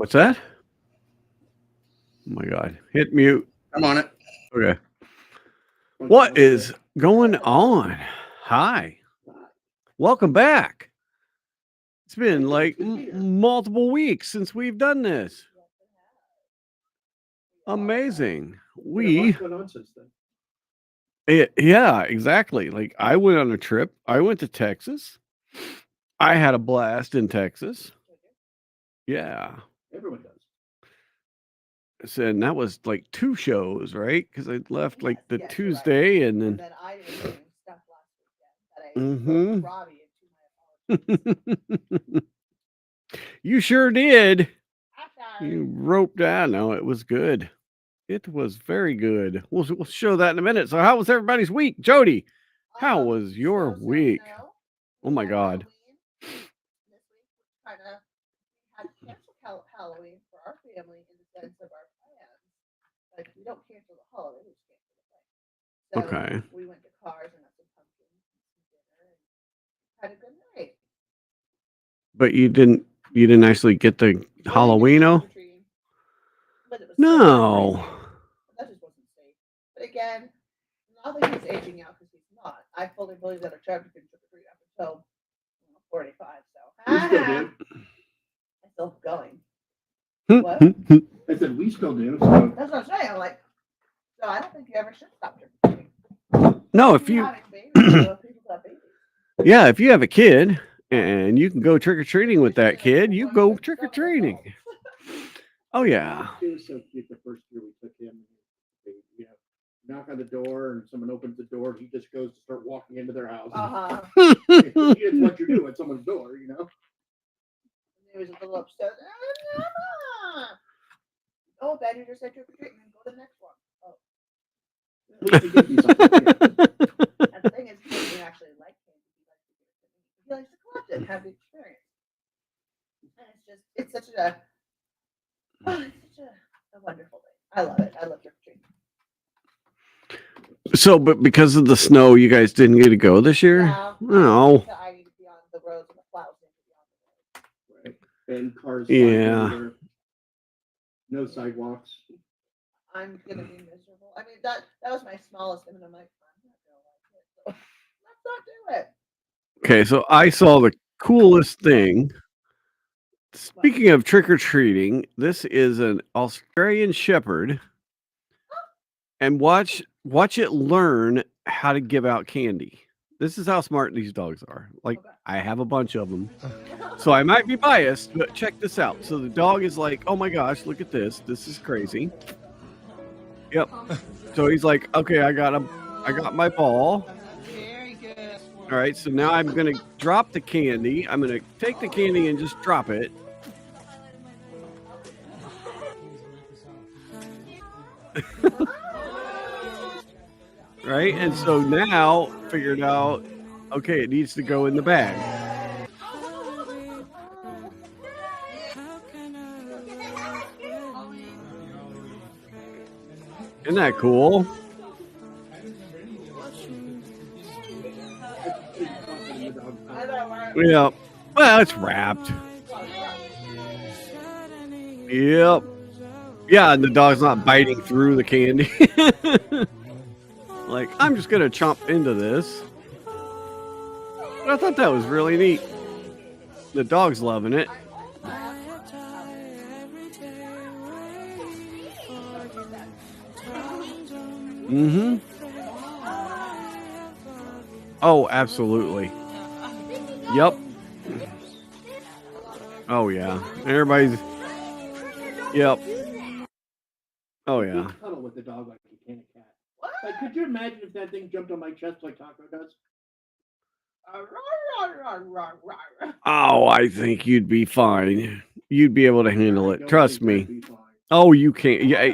What's that? Oh my God. Hit mute. I'm on it. Okay. What is going on? Hi. Welcome back. It's been like multiple weeks since we've done this. Amazing. What's going on since then? Yeah, exactly. Like I went on a trip. I went to Texas. I had a blast in Texas. Yeah. Everyone does. So, and that was like 2 shows, right? Because I left like the Tuesday and then. I didn't do stuff last Mhm. weekend that I Robbie into my apologies. You sure did. I'm You sorry. roped down. No, it was good. It was very good. We'll show that in a minute. So, how was everybody's week, Jody? How was your week? Oh my God. This week we kind of had to cancel Halloween for our family in the sense of our plans. Like we don't cancel the holiday, we just cancel the plan. So Okay. we went to Cars and got some pumpkins and some dinner and had a good night. But you didn't actually get the Halloweeno? But it was No. that just wasn't safe. But again, not that he's aging out because he's not. I fully believe that a child can trick or treat up until 45. So We still do. I'm still going. Hmm. What? I said we still do. So That's what I'm saying. I'm like, so I don't think you ever should stop trick or treating. No, if you Having babies, so people got babies. yeah, if you have a kid and you can go trick or treating with that kid, you go trick or treating. Oh yeah. it was so cute the first year we took him. You know, knock on the door and someone opens the door and he just goes to start walking into their house. It's what you do at someone's door, you know. And he was a little upset. Oh, Ben, you just said trick or treating. Go to the next one. Oh. At least he gives you something. And the thing is, he doesn't actually like candy. He likes to collect it and have the experience. And it's such a wonderful thing. I love it. I love trick or treating. So, but because of the snow, you guys didn't get to go this year? No. I need to be on the roads and the plows need to be on the roads. Right. And cars. Yeah. No sidewalks. I'm gonna be miserable. I mean, that was my smallest thing, and I'm like, I'm not gonna like it. So let's not do it. Okay, so I saw the coolest thing. Speaking of trick or treating, this is an Australian Shepherd, and watch it learn how to give out candy. This is how smart these dogs are. Like I have a bunch of them, so I might be biased, but check this out. So the dog is like, "Oh my gosh, look at this! This is crazy." Yep. So he's like, "Okay, I got my ball." Very good. All right, so now I'm gonna drop the candy. I'm gonna take the candy and just drop it. Right, and so now figured out, okay, it needs to go in the bag. Isn't that cool? Yeah. Well, it's wrapped. Yep. Yeah, and the dog's not biting through the candy. Like, I'm just going to chomp into this. But I thought that was really neat. The dog's loving it. Mm-hmm. Oh, absolutely. Yep. Oh, yeah. Everybody's... Yep. Oh, yeah. Cuddle with the dog like you can a cat. Like, could you imagine if that thing jumped on my chest like Taco does? Oh, I think you'd be fine. You'd be able to handle it. Trust me. Oh, you can't. Yeah.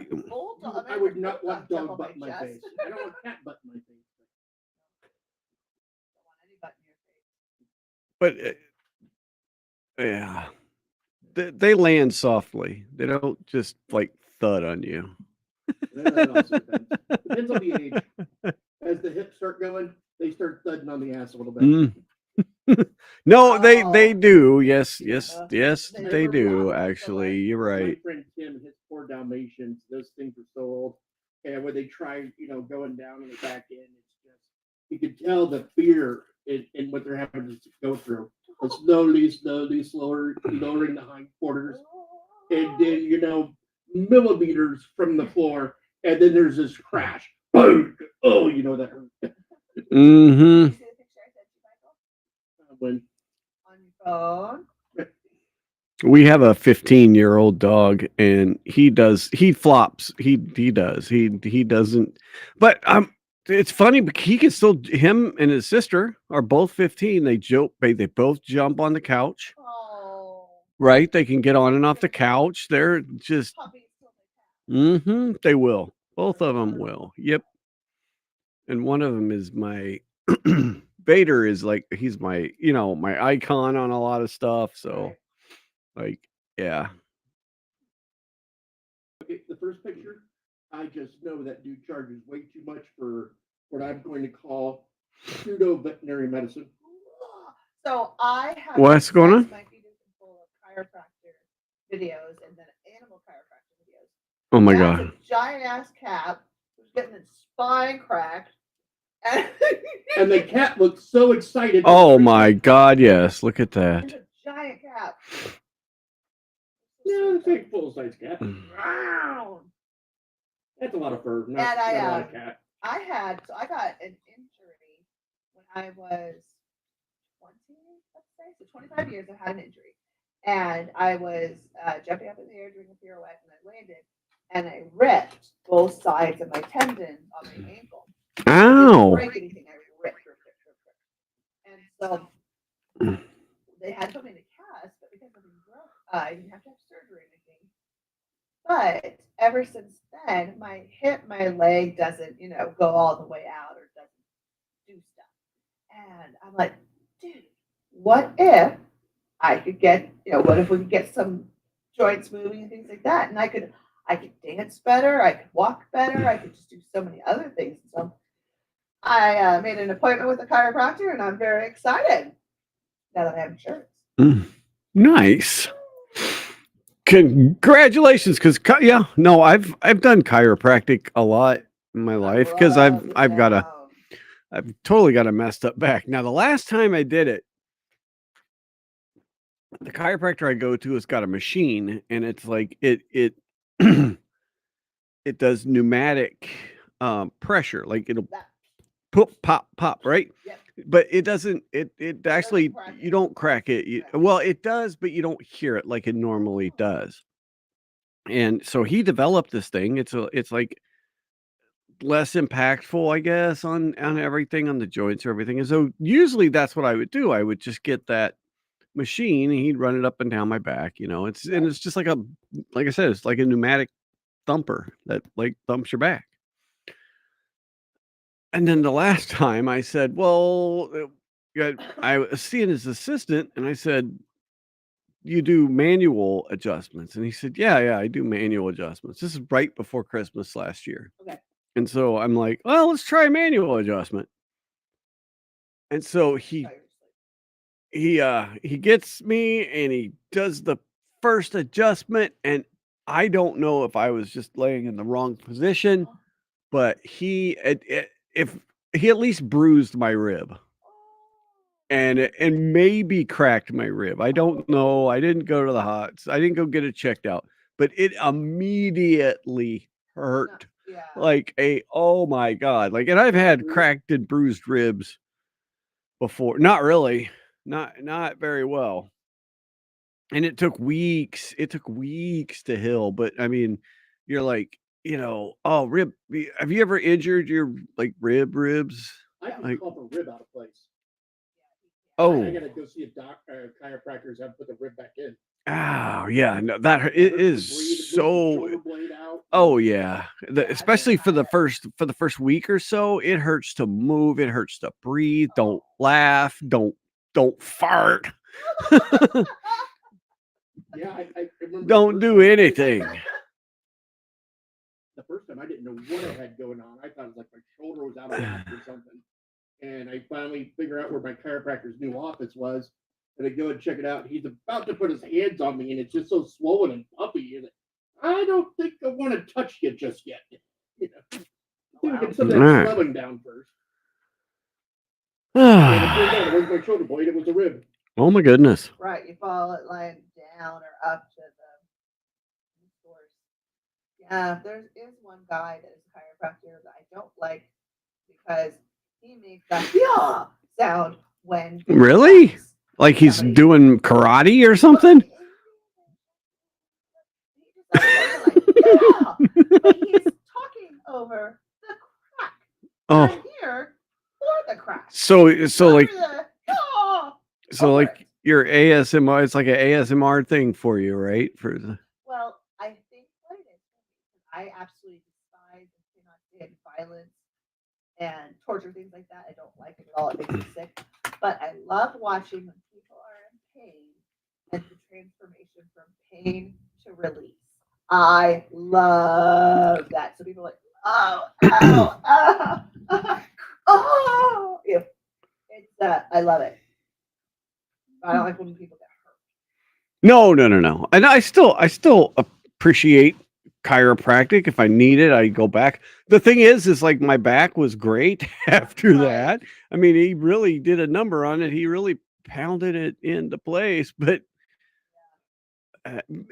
I would not want dog butt in my face. I don't want cat butt in my face. But yeah, they land softly. They don't just like thud on you. That also depends on the age. As the hips start going, they start thudding on the ass a little bit. No, they Oh. do. Yes, Yeah. yes, They they were do. probably Actually, the you're My right. friend Tim and his poor Dalmatians, those things are so old. And when they try, going down in the back end, it's just, you can tell the fear in what they're having to go through. And slowly, lowering the hindquarters. And then, millimeters from the floor. And then there's this crash. Boom! Oh, that hurt. Mm-hmm. Did you see the picture I sent you, Michael? When On your phone? We have a 15-year-old dog, and he flops. He does. He doesn't. But it's funny because he can still. Him and his sister are both 15. They joke. They both jump on the couch. Oh. Right? They can get on and off the couch. They're just. Puppies still like that. Mm-hmm. They will. Both of them will. Yep. And one of them is my. Vader is like he's my my icon on a lot of stuff. So like yeah. Okay, the first picture, I just know that dude charges way too much for what I'm going to call pseudo veterinary medicine. So I have What's going on? my feed is full of chiropractor videos and then animal chiropractor videos. Oh my That's god. a giant ass cat who's getting its spine cracked. And, And the cat looks so excited. Oh my god, yes. Look at that. It's a giant cat. Yeah, it's a full size cat. Wow. That's a lot of fur, not, And not a lot of cat. I got an injury when I was 20, let's say. So 25 years I had an injury. And I was jumping up in the air doing a pirouette and I landed and I ripped both sides of my tendon on my ankle. I didn't Ow. break anything. I ripped. And so they had to put me in a cast, but because I didn't have to have surgery or anything. But ever since then, my leg doesn't, go all the way out or doesn't do stuff. And I'm like, dude, what if I could get, what if we could get some joints moving and things like that? And I could dance better, I could walk better, I could just do so many other things. So I made an appointment with a chiropractor, and I'm very excited now that I have insurance. Nice. Congratulations, because I've done chiropractic a lot in my life because I've totally got a messed up back. Now the last time I did it, the chiropractor I go to has got a machine, and it's like it it does pneumatic pressure, like it'll pop, right? Yep. But it doesn't. It actually crack you it. don't crack it. Well, it does, but you don't hear it like it normally does. And so he developed this thing. It's like less impactful, I guess, on everything, on the joints or everything. And so usually that's what I would do. I would just get that machine and he'd run it up and down my back. And it's just like like I said, it's like a pneumatic thumper that like thumps your back. And then the last time I said, well, I was seeing his assistant and I said, you do manual adjustments? And he said, yeah, I do manual adjustments. This is right before Christmas last year. Okay. And so I'm like, well, let's try a manual adjustment. And so he gets me and he does the first adjustment. And I don't know if I was just laying in the wrong position, but if he at least bruised my rib. And maybe cracked my rib. I don't know. I didn't go to the hots. I didn't go get it checked out, but it immediately hurt. Yeah. Like oh my god. Like, and I've had cracked and bruised ribs before. Not really. Not very well. And it took weeks. It took weeks to heal, but I mean, you're like, oh, rib. Have you ever injured your like ribs? I can Like, call a rib out of place. oh, I gotta go see a chiropractors have put the rib back in. oh yeah, no, it is so. Oh yeah, especially for the first week or so, it hurts to move. It hurts to breathe. Don't laugh. Don't fart. Yeah, I remember. Don't do anything. The first time I didn't know what I had going on. I thought it was like my shoulder was out of whack or something. And I finally figure out where my chiropractor's new office was. And I go and check it out. He's about to put his hands on me, and it's just so swollen and puffy. And I don't think I want to touch you just yet. You know, I think we can set that Alright. swelling down first. And it turned out it wasn't my shoulder blade; it was a rib. Oh my goodness. Right, you fall it lying down or up to the source. Yeah, there is one guy that is a chiropractor that I don't like because he makes that yeah sound when he Really? attacks Like he's somebody. doing karate or something? He just like, yeah, but he's talking over the crack. Oh, I'm here for the crack. so Not like for the, yeah, so over like it. your ASMR, it's like an ASMR thing for you, right? For the Well, I think what it is, I absolutely despise and cannot stand violence and torture, things like that. I don't like it at all. It makes me sick. But I love watching when people are in pain and the transformation from pain to release. I love that. So people are like, oh, oh, oh, oh. Yeah, it's I love it. I don't like when people get hurt. no. And I still appreciate chiropractic. If I need it, I go back. The thing is like my back was great after Right. that. I mean, he really did a number on it. He really pounded it into place, but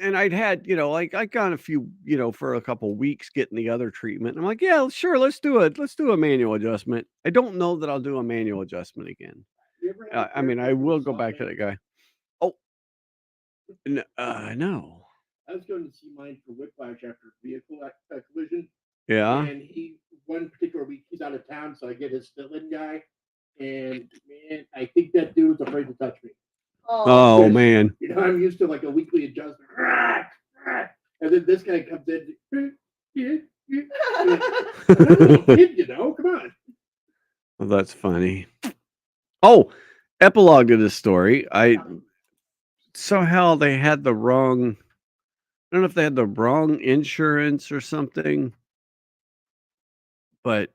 and I'd had, like I got a few, for a couple weeks getting the other treatment. I'm like, yeah, sure, let's do it. Let's do a manual adjustment. I don't know that I'll do a manual adjustment again. You ever had a I mean, I chiropractor will with go slot back to machine? that guy. Oh, no. I was going to see mine for whiplash after a vehicle collision, Yeah. and he one particular week he's out of town, so I get his fill-in guy, and man, I think that dude was afraid to touch me. Oh, Oh man. You know, I'm used to like a weekly adjustment, and then this guy comes in. I'm a little kid, you know. Come on. Well, that's funny. Oh, epilogue to this story. Somehow they had the wrong. I don't know if they had the wrong insurance or something, but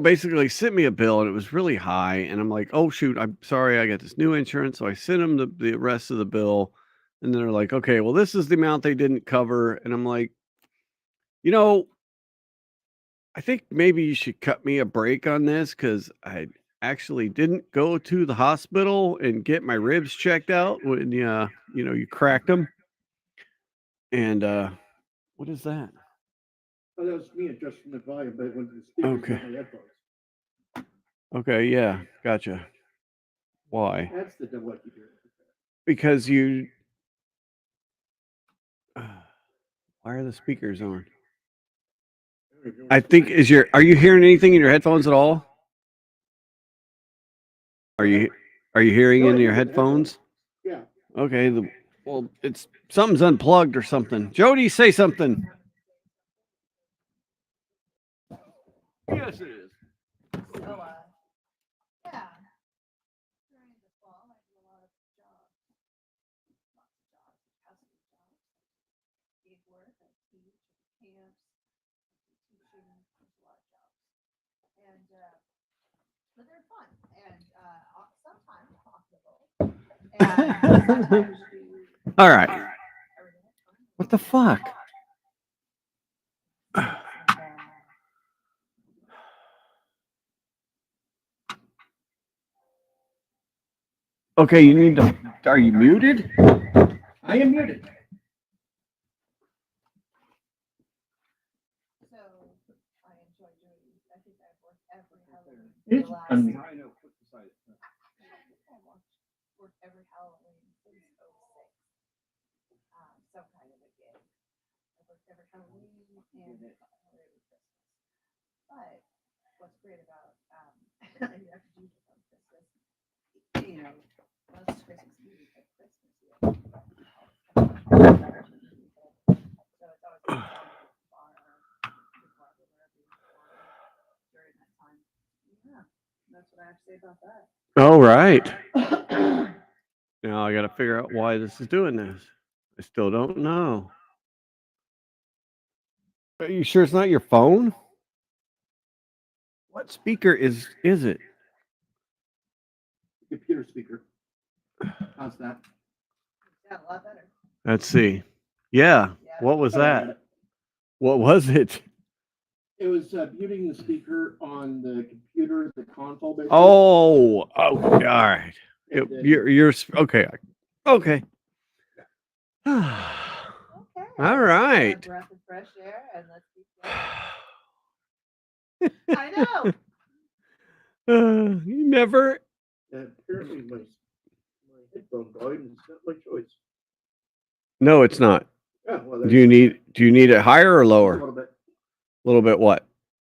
basically sent me a bill and it was really high. And I'm like, oh, shoot, I'm sorry. I got this new insurance. So I sent them the rest of the bill. And they're like, okay, well, this is the amount they didn't cover. And I'm like, I think maybe you should cut me a break on this because I actually didn't go to the hospital and get my ribs checked out when you cracked them. And what is that? Oh, that was me adjusting the volume, but when the speakers Okay. got my headphones. Okay, yeah, gotcha. Why? That's the double lucky hearing. Because you. Why are the speakers on? I think are you hearing anything in your headphones at all? Are you hearing in your headphones? Yeah. Okay, well, it's something's unplugged or something. Jody, say something. Yes, it is. So, yeah. During the fall, I do a lot of jobs. Lots of jobs, household jobs. Gig work, I teach at camps, teaching, there's a lot of jobs. And, but they're fun and sometimes profitable. And sometimes you All right. everything is fun. What the fuck? Okay, you need to. Are you muted? I am muted. So I enjoy doing. I think I've worked every Halloween. For the last, I know. I've worked every Halloween since '06. Some kind of a gig. I worked every Halloween and every Christmas. But what's great about you have to do this on Christmas. You know, once Christmas Eve, but Christmas Eve. So it's always fun to bar, during that time. Yeah, that's what I have to say about that. All right. Now I got to figure out why this is doing this. I still don't know. Are you sure it's not your phone? What speaker is it? Computer speaker. How's that? Yeah, a lot better. Let's see. Yeah. Yeah. What was Oh, I that? got it. What was it? It was muting the speaker on the computer, the console. Basically. Oh, all right. And then- You're okay. Okay. All Okay. Another right. breath of fresh air, and let's keep going. I know. You never. apparently my headphone volume is not my choice. No, it's not. Yeah, well, Do you need it higher or a lower? little bit A little bit what?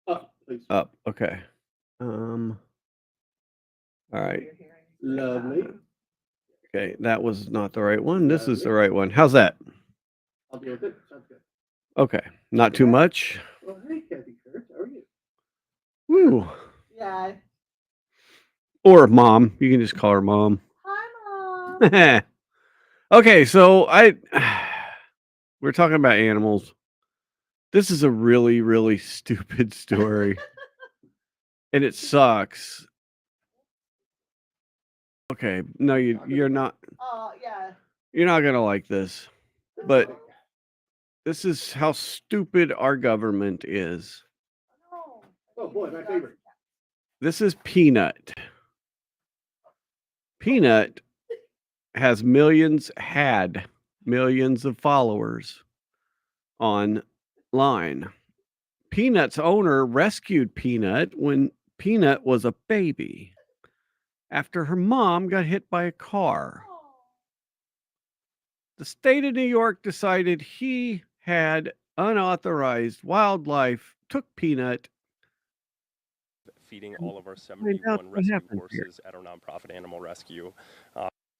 up, please? Up. Okay. All right. You're hearing Lovely. Okay, that was not the right one. This is the right one. How's that? I'll deal with it. Sounds good. Okay, not too much. Well, hey, Kathy Kurtz, how are you? Woo. Yeah. Or mom. You can just call her mom. Hi, Mom. Okay, so we're talking about animals. This is a really, really stupid story. And it sucks. Okay, no, you're not Oh, yeah. you're not gonna like this. But this is how stupid our government is. No. Oh boy, my favorite. This is Peanut. Peanut had millions of followers online. Peanut's owner rescued Peanut when Peanut was a baby after her mom got hit by a car. Oh. The state of New York decided he had unauthorized wildlife, took Peanut. Feeding all of our Find out 71 what rescue happened here. horses at our nonprofit animal rescue.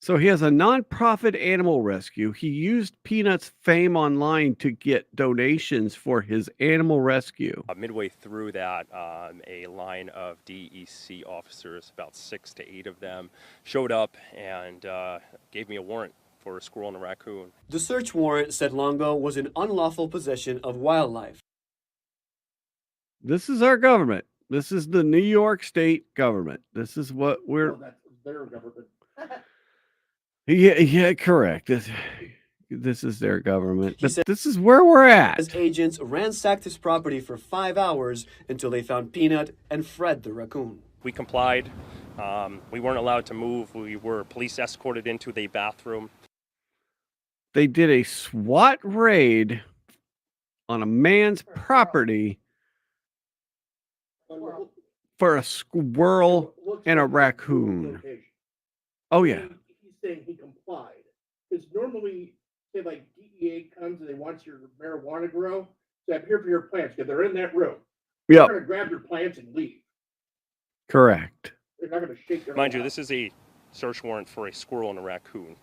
So he has a nonprofit animal rescue. He used Peanut's fame online to get donations for his animal rescue. Midway through that, a line of DEC officers, about 6 to 8 of them, showed up and gave me a warrant for a squirrel and a raccoon. The search warrant said Longo was in unlawful possession of wildlife. This is our government. This is the New York State government. This is what we're. Oh, that's their government. Yeah, correct. This is their government. He said- This is where we're at. As agents ransacked his property for 5 hours until they found Peanut and Fred the raccoon. We complied. We weren't allowed to move. We were police escorted into the bathroom. They did a SWAT raid on a man's property for a squirrel Looks and a like raccoon. location. Oh yeah. He's saying he complied. Because normally, say like DEA comes and they want your marijuana grow, so I'm here for your plants because they're in that room. They're Yep. going to grab your plants and leave. Correct. They're not going to shake their. Mind you, this is a search warrant for a squirrel and a raccoon.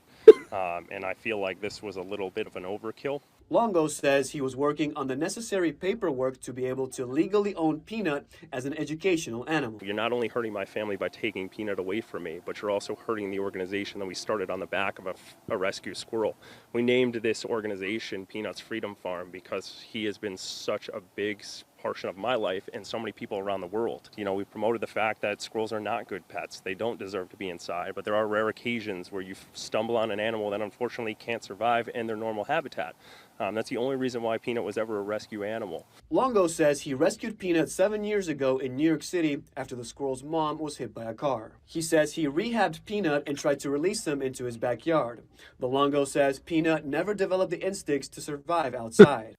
And I feel like this was a little bit of an overkill. Longo says he was working on the necessary paperwork to be able to legally own Peanut as an educational animal. You're not only hurting my family by taking Peanut away from me, but you're also hurting the organization that we started on the back of a rescue squirrel. We named this organization Peanut's Freedom Farm because he has been such a big portion of my life and so many people around the world. You know, we promoted the fact that squirrels are not good pets. They don't deserve to be inside, but there are rare occasions where you stumble on an animal that unfortunately can't survive in their normal habitat. That's the only reason why Peanut was ever a rescue animal. Longo says he rescued Peanut 7 years ago in New York City after the squirrel's mom was hit by a car. He says he rehabbed Peanut and tried to release him into his backyard. But Longo says Peanut never developed the instincts to survive outside.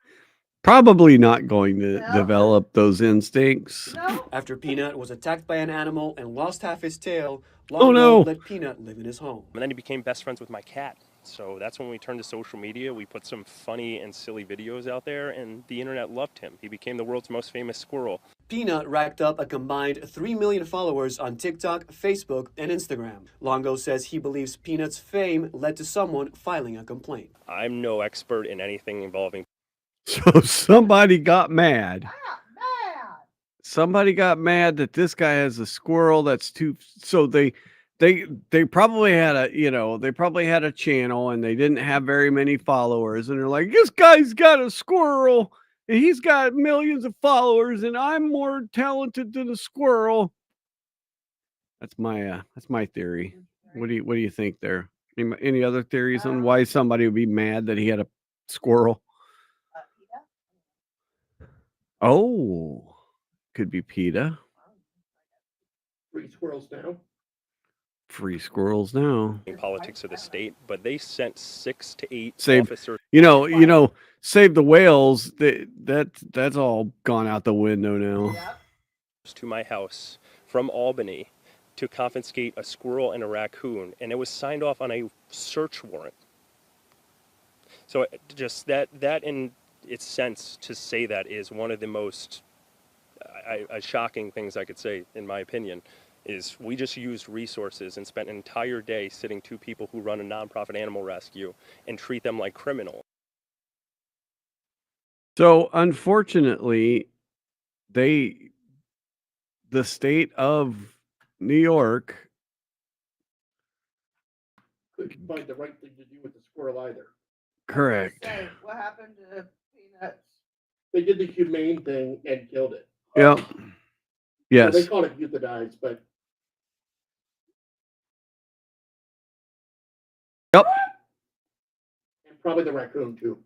Probably not going to No. develop those instincts. No. After Peanut was attacked by an animal and lost half his tail, Oh, Longo no. let Peanut live in his home. And then he became best friends with my cat. So that's when we turned to social media. We put some funny and silly videos out there, and the internet loved him. He became the world's most famous squirrel. Peanut racked up a combined 3 million followers on TikTok, Facebook, and Instagram. Longo says he believes Peanut's fame led to someone filing a complaint. I'm no expert in anything involving So somebody got mad. Ah, man. Somebody got mad that this guy has a squirrel that's too. So they probably had a channel and they didn't have very many followers, and they're like, this guy's got a squirrel He's got millions of followers, and I'm more talented than a squirrel. That's my theory. What do you think there? Any other theories on why somebody would be mad that he had a squirrel? PETA? Oh, could be PETA. Free squirrels now. Free squirrels now. Politics of the state, but they sent 6 to 8 Save, officers save the whales. That's all gone out the window now. Yep. to my house from Albany to confiscate a squirrel and a raccoon, and it was signed off on a search warrant. So just that in its sense, to say that is one of the most shocking things I could say, in my opinion, is we just used resources and spent an entire day sitting 2 people who run a nonprofit animal rescue and treat them like criminals. So unfortunately, the state of New York Couldn't find the right thing to do with the squirrel either. correct. Say, what happened to Peanuts? They did the humane thing and killed it. Yep. Well, Yes. they called it euthanize, but Yep. and probably the raccoon too.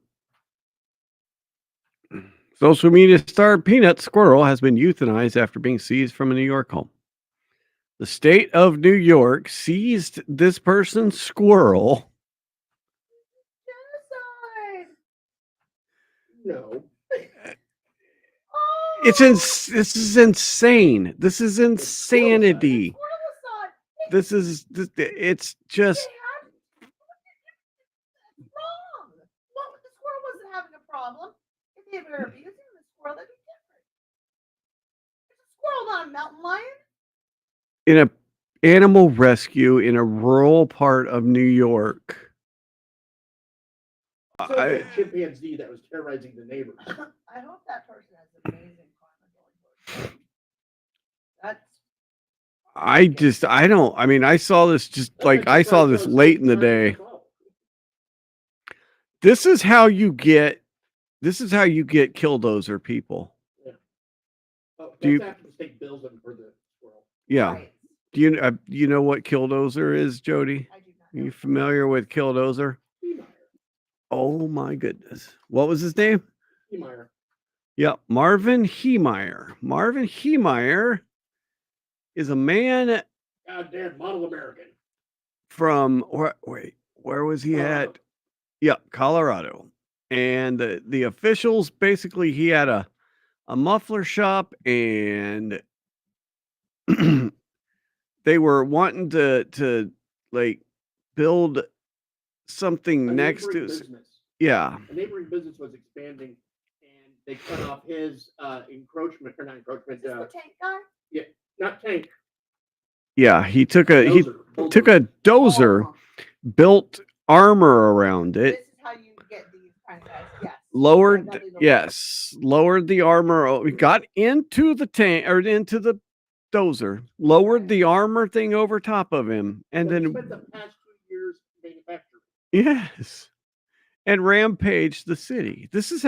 Social media star Peanut Squirrel has been euthanized after being seized from a New York home. The state of New York seized this person's squirrel. Genocide. No. Oh, This is insane. This is insanity. It's just Wrong. Well, the squirrel wasn't having a problem. If they were abusing the squirrel, that'd be different. There's a squirrel, not a mountain lion. in a animal rescue in a rural part of New York. So a chimpanzee that was terrorizing the neighbors. I hope that person has amazing karma. That's I saw this I saw this late in the day. This is how you get killdozer people. Oh, Do you- that's after the state bills them for the squirrel. Yeah. right. Do you know what killdozer is, Jody? I do not Are know. you familiar with killdozer? Heemeyer. Oh my goodness. What was his name? Heemeyer. Yep, Marvin Heemeyer. Marvin Heemeyer is a man Goddamn model American. from where was he Colorado. at? Yep, Colorado. And the officials basically he had a muffler shop and they were wanting to like build something A next neighboring to business. yeah. A neighboring business was expanding, and they cut off his encroachment or not encroachment. Is this the tank guy? Not tank. Yeah, he took a Dozer. dozer, Oh, built armor around this it, is how you get these kind of guys. Yes. lowered They'll do the work. yes, lowered the armor, got into the tank or into the dozer, lowered the armor thing over top of him, and Well, he then spent the past 2 years manufacturing. yes, and rampaged the city. This is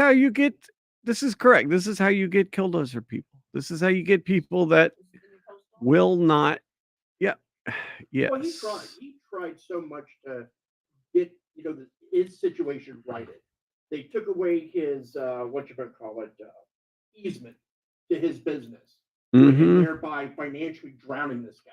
correct. This is how you get killdozer people. This is how you get people that This is the new postal. will not. Yeah. Yes. Well, he tried. He tried so much to get his situation righted. They took away his easement to his business, and Mhm. thereby financially drowning this guy.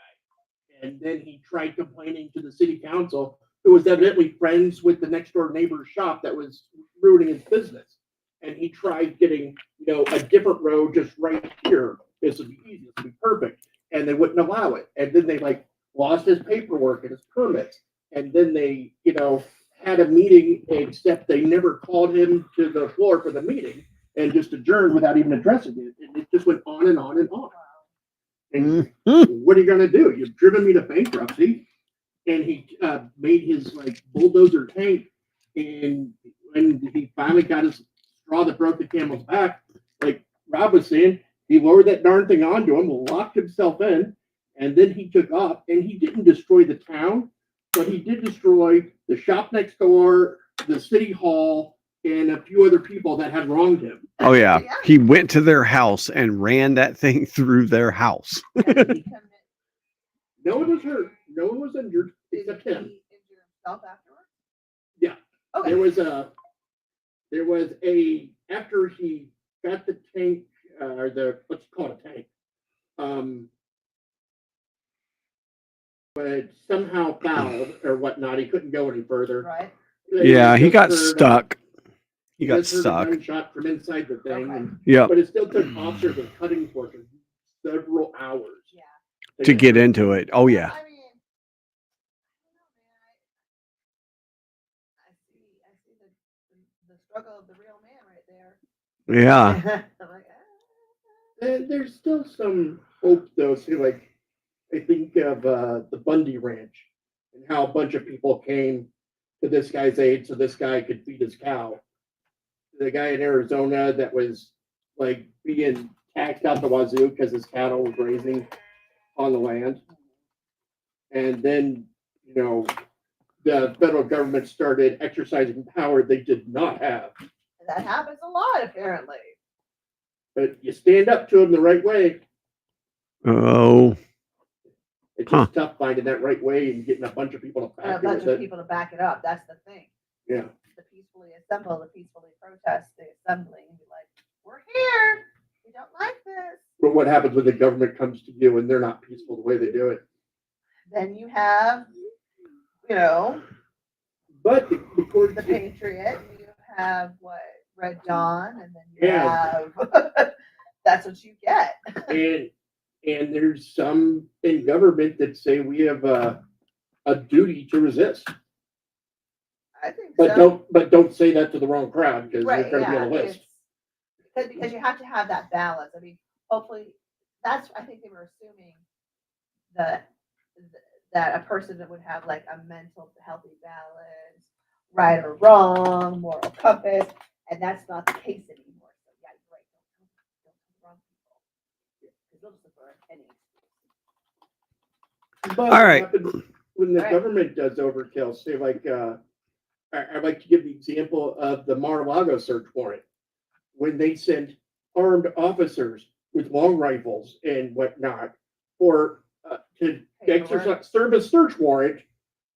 And then he tried complaining to the city council, who was evidently friends with the next door neighbor's shop that was ruining his business. And he tried getting a different road just right here. This would be easy. This would be perfect. And they wouldn't allow it. And then they lost his paperwork and his permits. And then they, had a meeting, except they never called him to the floor for the meeting and just adjourned without even addressing it. And it just went on and on and on. And what are you going to do? You've driven me to bankruptcy. And he made his bulldozer tank. And when he finally got his straw that broke the camel's back, like Rob was saying, he lowered that darn thing onto him, locked himself in, and then he took off. And he didn't destroy the town, but he did destroy the shop next door, the city hall, and a few other people that had wronged him. Oh yeah. Yeah. He went to their house and ran that thing through their house. And did he commit- No one was hurt. No one was injured did except he him. injure himself afterwards? Yeah. Okay. There was a after he got the tank or the let's call it a tank, but somehow fouled or whatnot. He couldn't go any further. Right. Yeah, he just got heard, stuck. He got just heard a stuck. gunshot from inside the thing, Okay. and, Yeah. but it still took officers with cutting torches several hours Yeah. To get into it. Oh yeah. I mean, I don't know, man. I see the struggle of the real man right there. Yeah. I'm like, And there's still some hope, though. See, like I think of the Bundy Ranch and how a bunch of people came to this guy's aid so this guy could feed his cow. The guy in Arizona that was like being taxed out the wazoo because his cattle was grazing on the land. And then, the federal government started exercising power they did not have. that happens a lot, apparently. But you stand up to them the right way. Oh. It's just tough finding that right way and getting a bunch of people to And a back you bunch with of it. people to back it up. That's the thing. Yeah. To peacefully assemble, to peacefully protest the assembly and be like, we're here. We don't like this. But what happens when the government comes to you and they're not peaceful the way they do it? Then you have, But the court, the Patriot, and you have what? Red Dawn, and then you Yeah. have that's what you get. and there's some in government that say we have a duty to resist. I think But so. don't say that to the wrong crowd because Right, they're going to be yeah. on the list. Because you have to have that balance. I mean, hopefully, I think they were assuming that a person that would have like a mental healthy balance, right or wrong, moral compass, and that's not the case anymore. So yeah, you're right. Don't tell the wrong people. Because they'll just look for any excuse. But All right. what happens when the Right. government does overkill, say like I'd like to give the example of the Mar-a-Lago search warrant when they sent armed officers with long rifles and whatnot for to exercise serve a search warrant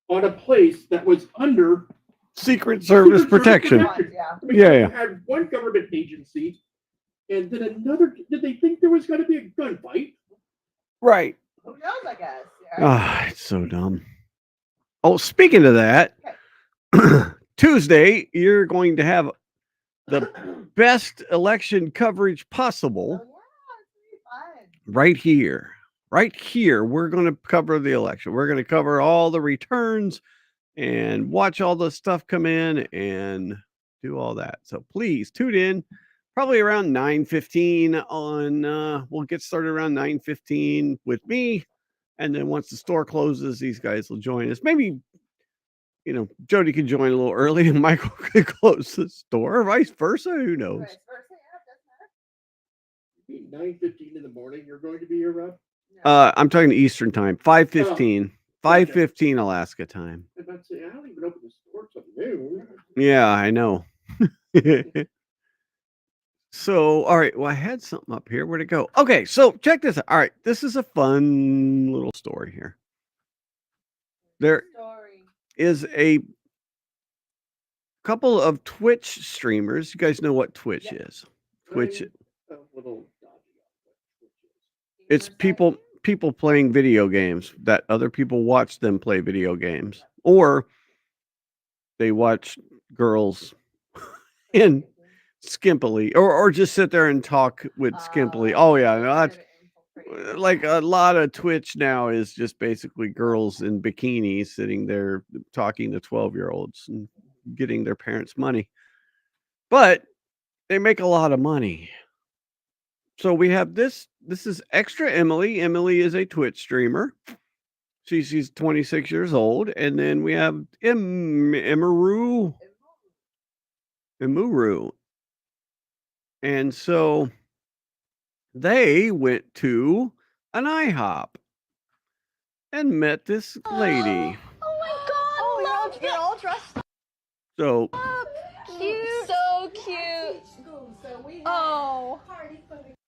on a place that was under Secret Service Secret protection. Yeah. I mean, Yeah, you yeah. had one government agency and then another. Did they think there was going to be a gunfight? Right. Who knows, I guess. Yeah. Ah, it's so dumb. Oh, speaking of that, Okay. Tuesday, you're going to have the best election coverage Oh, possible yeah, it's gonna be fun. right here. Right here, we're going to cover the election. We're going to cover all the returns and watch all the stuff come in and do all that. So please tune in probably around 9:15 on we'll get started around 9:15 with me. And then once the store closes, these guys will join us. Maybe Jody could join a little early and Michael could close the store, or vice versa. Who knows? Vice versa, yeah, doesn't matter. 9:15 in the morning. You're going to be here, Rob? No. I'm talking Eastern time, 5:15, 5:15 Alaska time. I'm about to say I don't even open the store till noon. Yeah, I know. So, all right. Well, I had something up here. Where'd it go? Okay, so check this out. All right, this is a fun little story here. There Story. is a couple of Twitch streamers. You guys know what Twitch Yep. is? Twitch. I'm a little dodgy on what It's people playing video games that other people watch them play video games, or they watch girls in skimpily, or just sit there and talk with skimpily. Oh yeah, no, that's like a lot of Twitch now is just basically girls in bikinis sitting there talking to 12-year-olds and getting their parents' money. But they make a lot of money. So we have this is Extra Emily. Emily is a Twitch streamer. She's 26 years old. And then we have Emuru. And so they went to an IHOP and met this lady. Oh my god, love You're all dressed So cute. So Oh.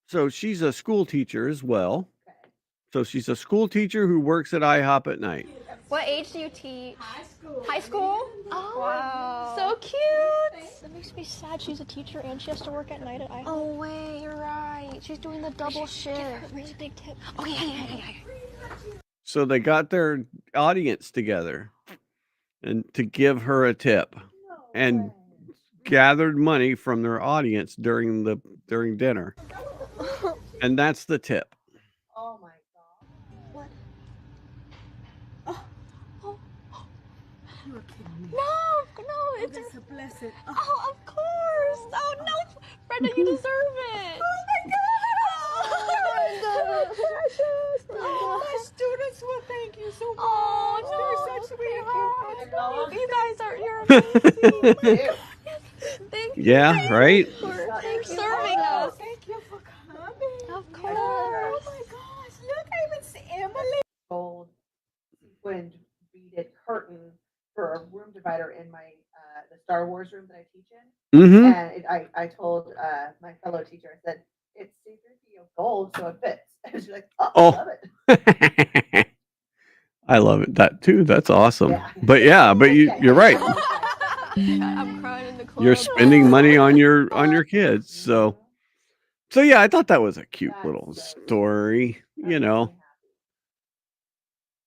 So she's a school teacher as well. Okay. So she's a school teacher who works at IHOP at night. What age do you teach? High school. High school? Oh, Wow. so cute. That makes me sad. She's a teacher and she has to work at night at IHOP. Oh wait, you're right. She's doing the double shift. Really big tip. Oh yeah. So they got their audience together and to give her a tip No and way. gathered money from their audience during dinner. And that's the tip. Oh my god. What? You're kidding me. No, it's That's a blessing. Oh, of course. Oh no, Brenda, you deserve it. Oh my god. My students will thank you so much. Oh, They're such sweethearts. You guys are, you're amazing. Thank you. Yeah, right? for serving us. Thank you for coming. Of Oh course. my gosh. Look, I even see Emily. Gold sequined beaded curtain for a room divider in my the Star Wars room that I teach in. Mm-hmm. And I told my fellow teacher, I said, it's C3PO gold, so it fits. And she's like, oh, Oh. I love it. I love it. That too. That's awesome. Yeah. But you're right. I'm crying in the club. You're spending money on your kids. So yeah, I thought that was a cute That's little so sweet. story. I'm You know,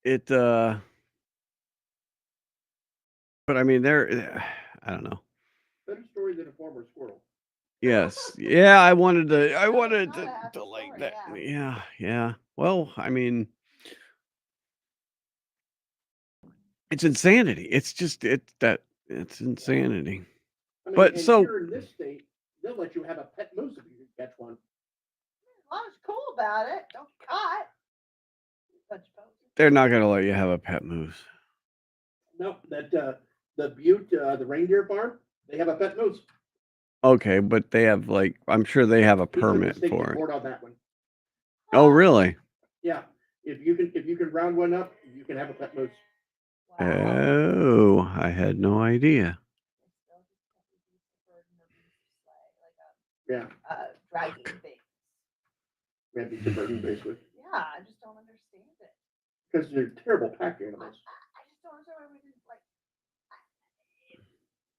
really it but I mean I don't know. Better story than a former squirrel. Yes. Yeah, I wanted not a to happy like story, that. yeah. Yeah. Well, I mean, it's insanity. It's just it's insanity. I mean, But and so- here in this state, they'll let you have a pet moose if you can catch one. As long as you're cool about it, don't get caught. Bunch of poses. They're not gonna let you have a pet moose. No, that the Butte, the reindeer farm, they have a pet moose. Okay, but they have I'm sure they have a We took the permit state for it. report on that one. Oh, really? Yeah, if you can round one up, you can have a pet moose. Uh, Wow. Oh, I had no idea. Yeah, Dragging things. maybe the burden basically, Yeah, I just don't understand it. because they're terrible pack I animals. just don't understand why we didn't like.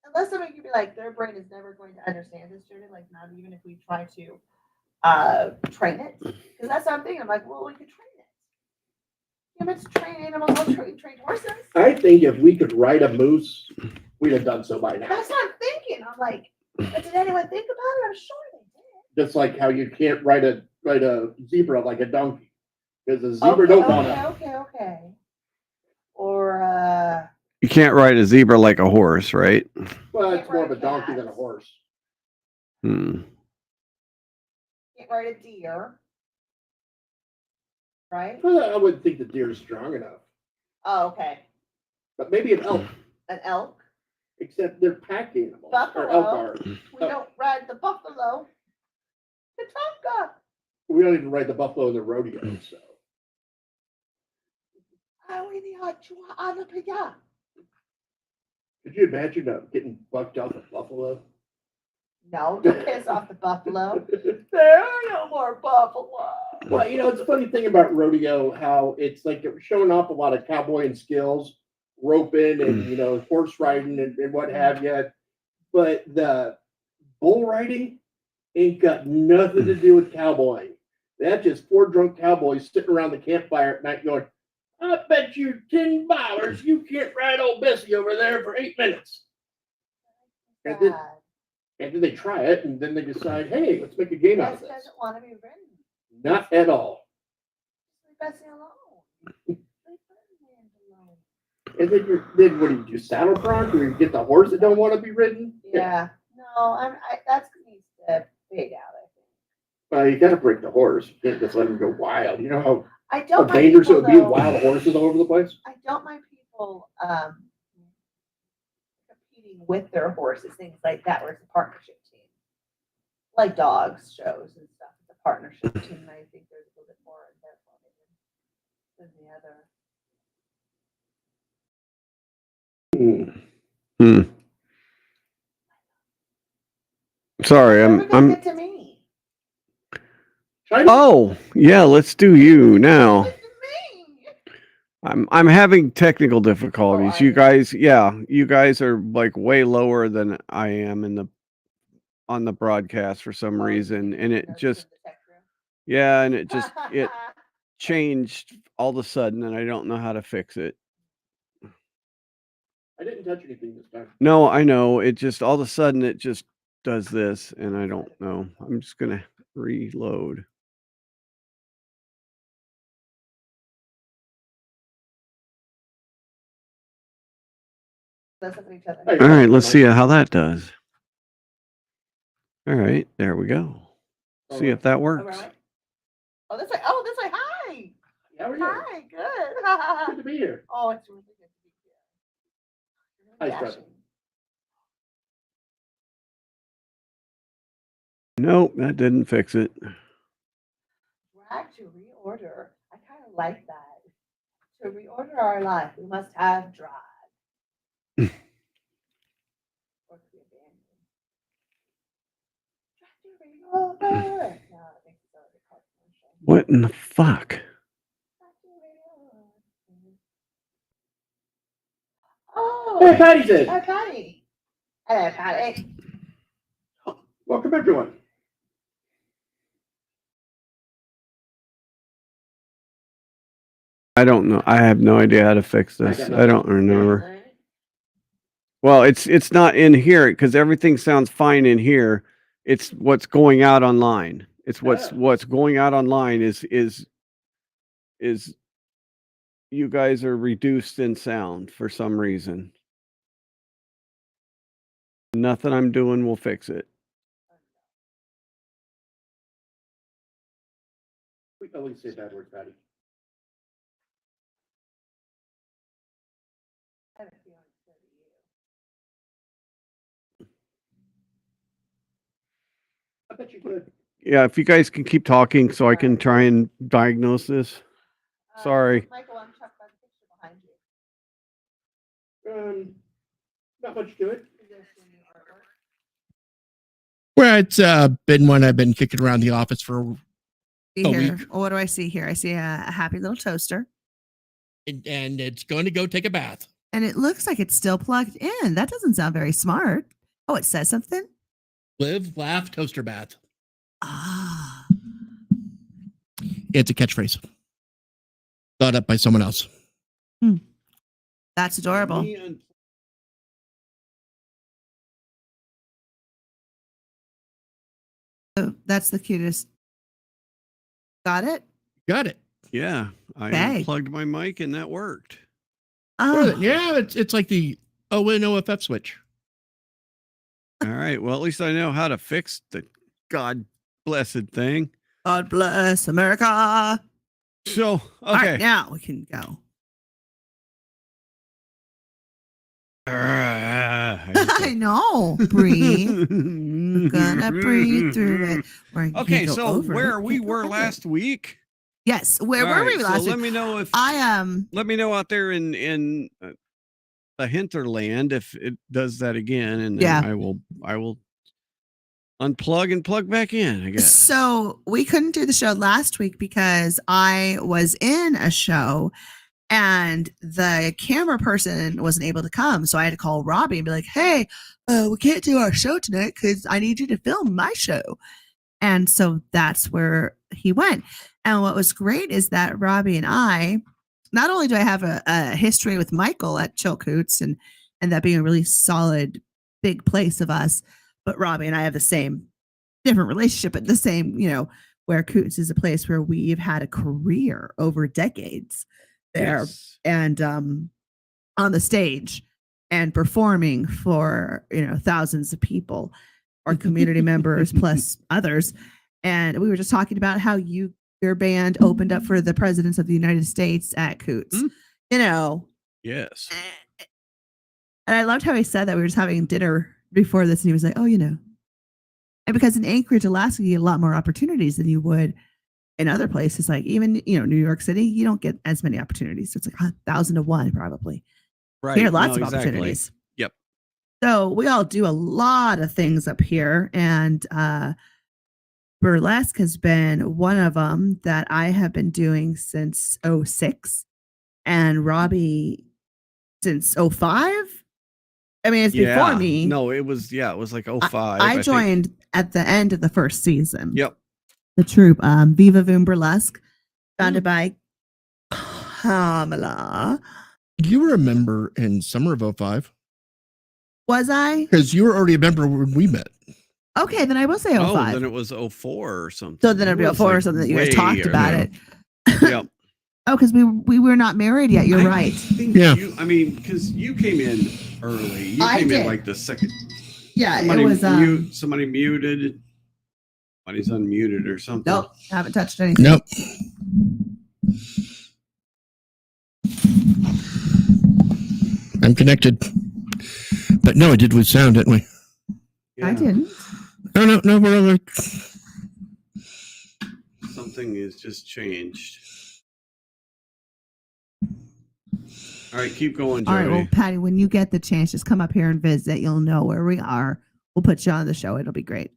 Unless somebody could be like, their brain is never going to understand this, Jordan. Like, not even if we try to train it, because that's something. I'm like, well, we could train it. Yeah, but to train animals, let's train horses. I think if we could ride a moose, we'd have done so by now. That's what I'm thinking. I'm like, but did anyone think about it? I'm sure they did. Just like how you can't ride a zebra like a donkey, because the zebra don't want to. Okay. Or You can't ride a zebra like a horse, right? Well, it's Can't more of a ride donkey than a cats. horse. Hmm. can't ride a deer. Right? Well, I wouldn't think the deer is strong enough, Oh, okay. but maybe an elk. An elk. Except they're pack animals. Or elk are. We don't ride the buffalo. The tonka. We don't even ride the buffalo in the rodeo. So could you imagine getting bucked off a buffalo? No, don't piss off the buffalo. There are no more buffalo. Well, it's a funny thing about rodeo, how it's like they're showing off a lot of cowboying skills, roping and, horse riding and what have you. But the bull riding ain't got nothing to do with cowboying. That's just four drunk cowboys sitting around the campfire at night going, I bet you $10 you can't ride old Bessie over there for 8 minutes. And then, God. and then they try it, and then they decide, hey, let's make a game out of Bessie this. doesn't want to be ridden. Not at all. Leave Bessie alone. Leave Ferdinand alone. And then what do you do? Saddle bronc, or you get the horse that don't want to be ridden? Yeah. No, that's needs to fade out, I think. Well, you got to break the horse. You can't just let him go wild. You know how I don't mind dangerous it people, would be with though- wild horses all over the place? I don't mind people competing with their horses, things like that, where it's a partnership team. Like dogs shows and stuff. It's a partnership team. And I think there's a little bit more in there for me than the other. Sorry, Then we're gonna I'm. get to me. Try Oh, yeah. Let's do you now. Get to me. I'm having technical difficulties. are You you? guys, yeah, you guys are like way lower than I am on the broadcast for some Oh, reason, and it notes just in the tech room. yeah, and it changed all of a sudden, and I don't know how to fix it. I didn't touch anything this time. No, I know. It just all of a sudden it just does this, and I don't know. I'm just gonna reload. Listen to each other. Hey, All right, let's see how that does. All right, there we go. See if that Oh, works. really? Oh, this way. Oh, this way. Hi. How are you? Hi. Good Good. to be here. Oh, it's really good to be here. Hi, You're really Scott. dashing. Nope, that didn't fix it. Drag to reorder. I kind of like that. To reorder our life, we must have drag. Or to be abandoned. Drag to reorder. No, I think it's already called commercial. What in the fuck? Drag to reorder. Oh, Hey, Patty's in. hi, Patty. Hello, Patty. Welcome, everyone. I don't know. I have no idea how to fix this. I don't remember. Well, it's not in here because everything sounds fine in here. It's what's going out online. It's what's going out online is you guys are reduced in sound for some reason. Nothing I'm doing will fix it. We can always say bad words, Patty. I have a feeling it's gonna be you. I bet you could. Yeah, if you guys can keep talking so I can try and diagnose this. Sorry. Michael, I'm chucked by the picture behind you. Not much to it. Is there some new artwork? Well, it's been one I've been kicking around the office for, See A here. week. What do I see here? I see a happy little toaster, and it's going to go take a bath. and it looks like it's still plugged in. That doesn't sound very smart. Oh, it says something. Live, laugh, toaster bath. Ah, It's a catchphrase. Thought up by someone else. that's adorable. Oh, that's the cutest. Got it. Got it. Yeah, I Okay. unplugged my mic and that worked. Oh, Yeah, it's like the ON OFF switch. All right. Well, at least I know how to fix the god blessed thing. God bless America. So, All okay. right, now we can go. I know. Breathe. We're gonna breathe through it. We're gonna Okay, go so over where it. we Get were over last it. week. Yes. Where All were we right, last so let week? me know if I let me know out there in the hinterland if it does that again, and then Yeah. I will unplug and plug back in. I guess. So we couldn't do the show last week because I was in a show and the camera person wasn't able to come. So I had to call Robbie and be like, hey, we can't do our show tonight because I need you to film my show. And so that's where he went. And what was great is that Robbie and I, not only do I have a history with Michael at Chilcoots and that being a really solid big place of us, but Robbie and I have the same different relationship, but the same, where Coots is a place where we've had a career over decades there Yes. and on the stage and performing for, thousands of people or community members plus others. And we were just talking about how your band opened up for the presidents of the United States at Coots, Yes. And I loved how he said that. We were just having dinner before this and he was like, oh, and because in Anchorage, Alaska, you get a lot more opportunities than you would in other places. Like even, New York City, you don't get as many opportunities. So it's like 1,000 to 1 probably. Right. Here, lots No, of exactly. opportunities. Yep. So we all do a lot of things up here, and burlesque has been one of them that I have been doing since 06, and Robbie since 05. I mean, it's before me. No, it was like 05. I think. joined at the end of the first season. Yep. The troupe, Viva Voom Burlesque, founded by Kamala. You were a member in summer of 05? Was I? Because you were already a member when we met. Okay, then I will say 05. Oh, then it was 04 or something. So then it'd be 04 or something that you guys talked about it. Yep. Oh, because we were not married yet. You're right. Yeah. Because you came in early. You I came did. in like the second. Yeah, Somebody it was. somebody muted. Somebody's unmuted or something. Nope, haven't touched anything. Nope. I'm connected. But no, it did with sound, didn't we? Yeah. I didn't. No, we're all like, Something is just changed. All right, keep going, All Jody. right, well, Patty, when you get the chance, just come up here and visit. You'll know where we are. We'll put you on the show. It'll be great.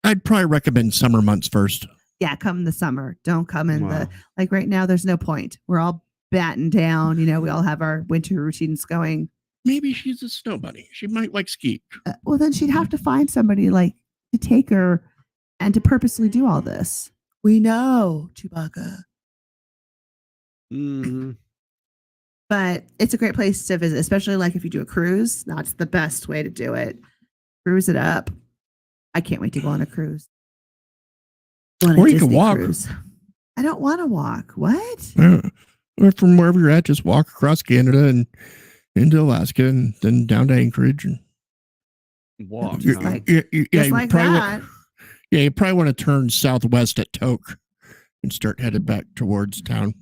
I'd probably recommend summer months first. Yeah, come in the summer. Don't come in Wow. like right now. There's no point. We're all batting down. You know, we all have our winter routines going. Maybe she's a snow bunny. She might like ski. Well, then she'd have to find somebody like to take her and to purposely do all this. We know, Chewbacca. Mm-hmm. But it's a great place to visit, especially like if you do a cruise. That's the best way to do it. Cruise it up. I can't wait to go on a cruise. On a Or you can Disney walk. cruise. I don't want to walk. What? Or from wherever you're at, just walk across Canada and into Alaska and then down to Anchorage. And Walk. Just huh? like- you Just like probably that. you probably want to turn southwest at Toke and start headed back towards town.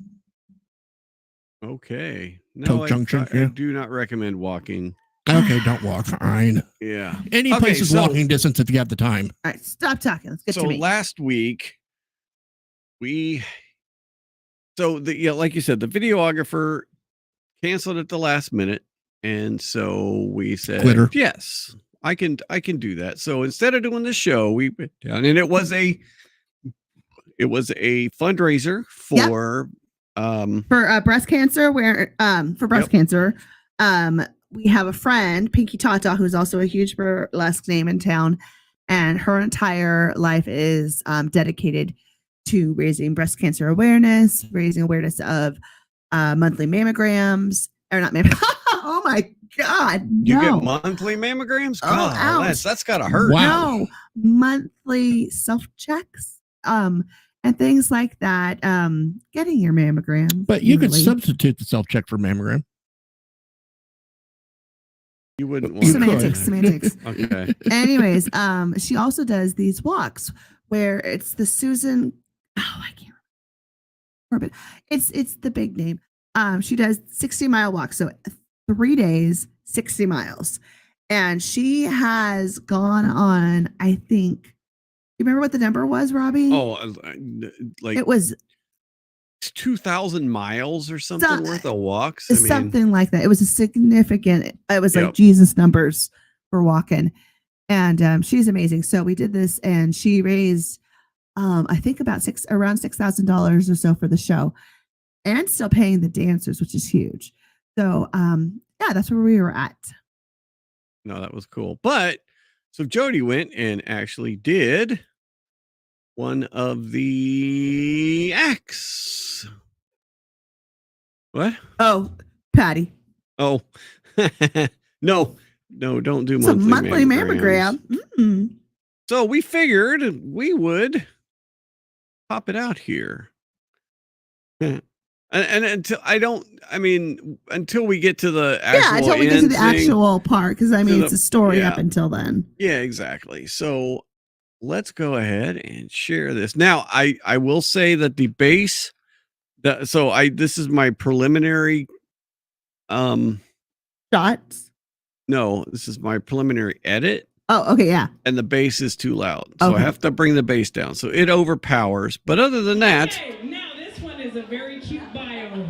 Okay. No, Toke Junction, I yeah. do not recommend walking. Okay, don't walk. Fine. Yeah. Any Okay, place is so- walking distance if you have the time. All right, stop talking. Let's get So to me. last week, like you said, the videographer canceled at the last minute, and so we said, Quitter. yes, I can do that. So instead of doing the show, we went down, and it was a fundraiser for For breast cancer, cancer, we have a friend, Pinky Tata, who's also a huge burlesque name in town, and her entire life is dedicated to raising breast cancer awareness, raising awareness of monthly mammograms, or not mammograms. Oh my God! you No. get monthly mammograms. Oh, God, ouch. that's gotta hurt. Wow. No, monthly self checks, and things like that. Getting your mammogram, But you could yearly. substitute the self-check for mammogram. You wouldn't want You Semantics. Okay. Anyways, she also does these walks where it's the Susan. Oh, I can't remember. It's the big name. She does 60-mile walks, so 3 days, 60 miles, and she has gone on. I think. You remember what the number was, Robbie? Oh, like it was 2,000 miles or something worth of walks. I mean, something like that. It was a significant. It was like Yep. Jesus numbers for walking, and she's amazing. So we did this, and she raised, I think around $6,000 or so for the show, and still paying the dancers, which is huge. So yeah, that's where we were at. no, that was cool. But so Jody went and actually did one of the acts. What? Oh, Patty, Oh, no, don't do it's a monthly mammograms. mammogram. Mm. So we figured we would pop it out here. And until we get to the actual Yeah, until we get to end the thing. actual part, because I mean, the- it's a story yeah. up until then. Yeah, exactly. So let's go ahead and share this. Now, I will say that the base this is my preliminary Shots. no, this is my preliminary edit, Oh, okay, yeah. and the bass is too loud. So Okay. I have to bring the bass down. So it overpowers. But other than that, Okay, now this one is a very cute bio.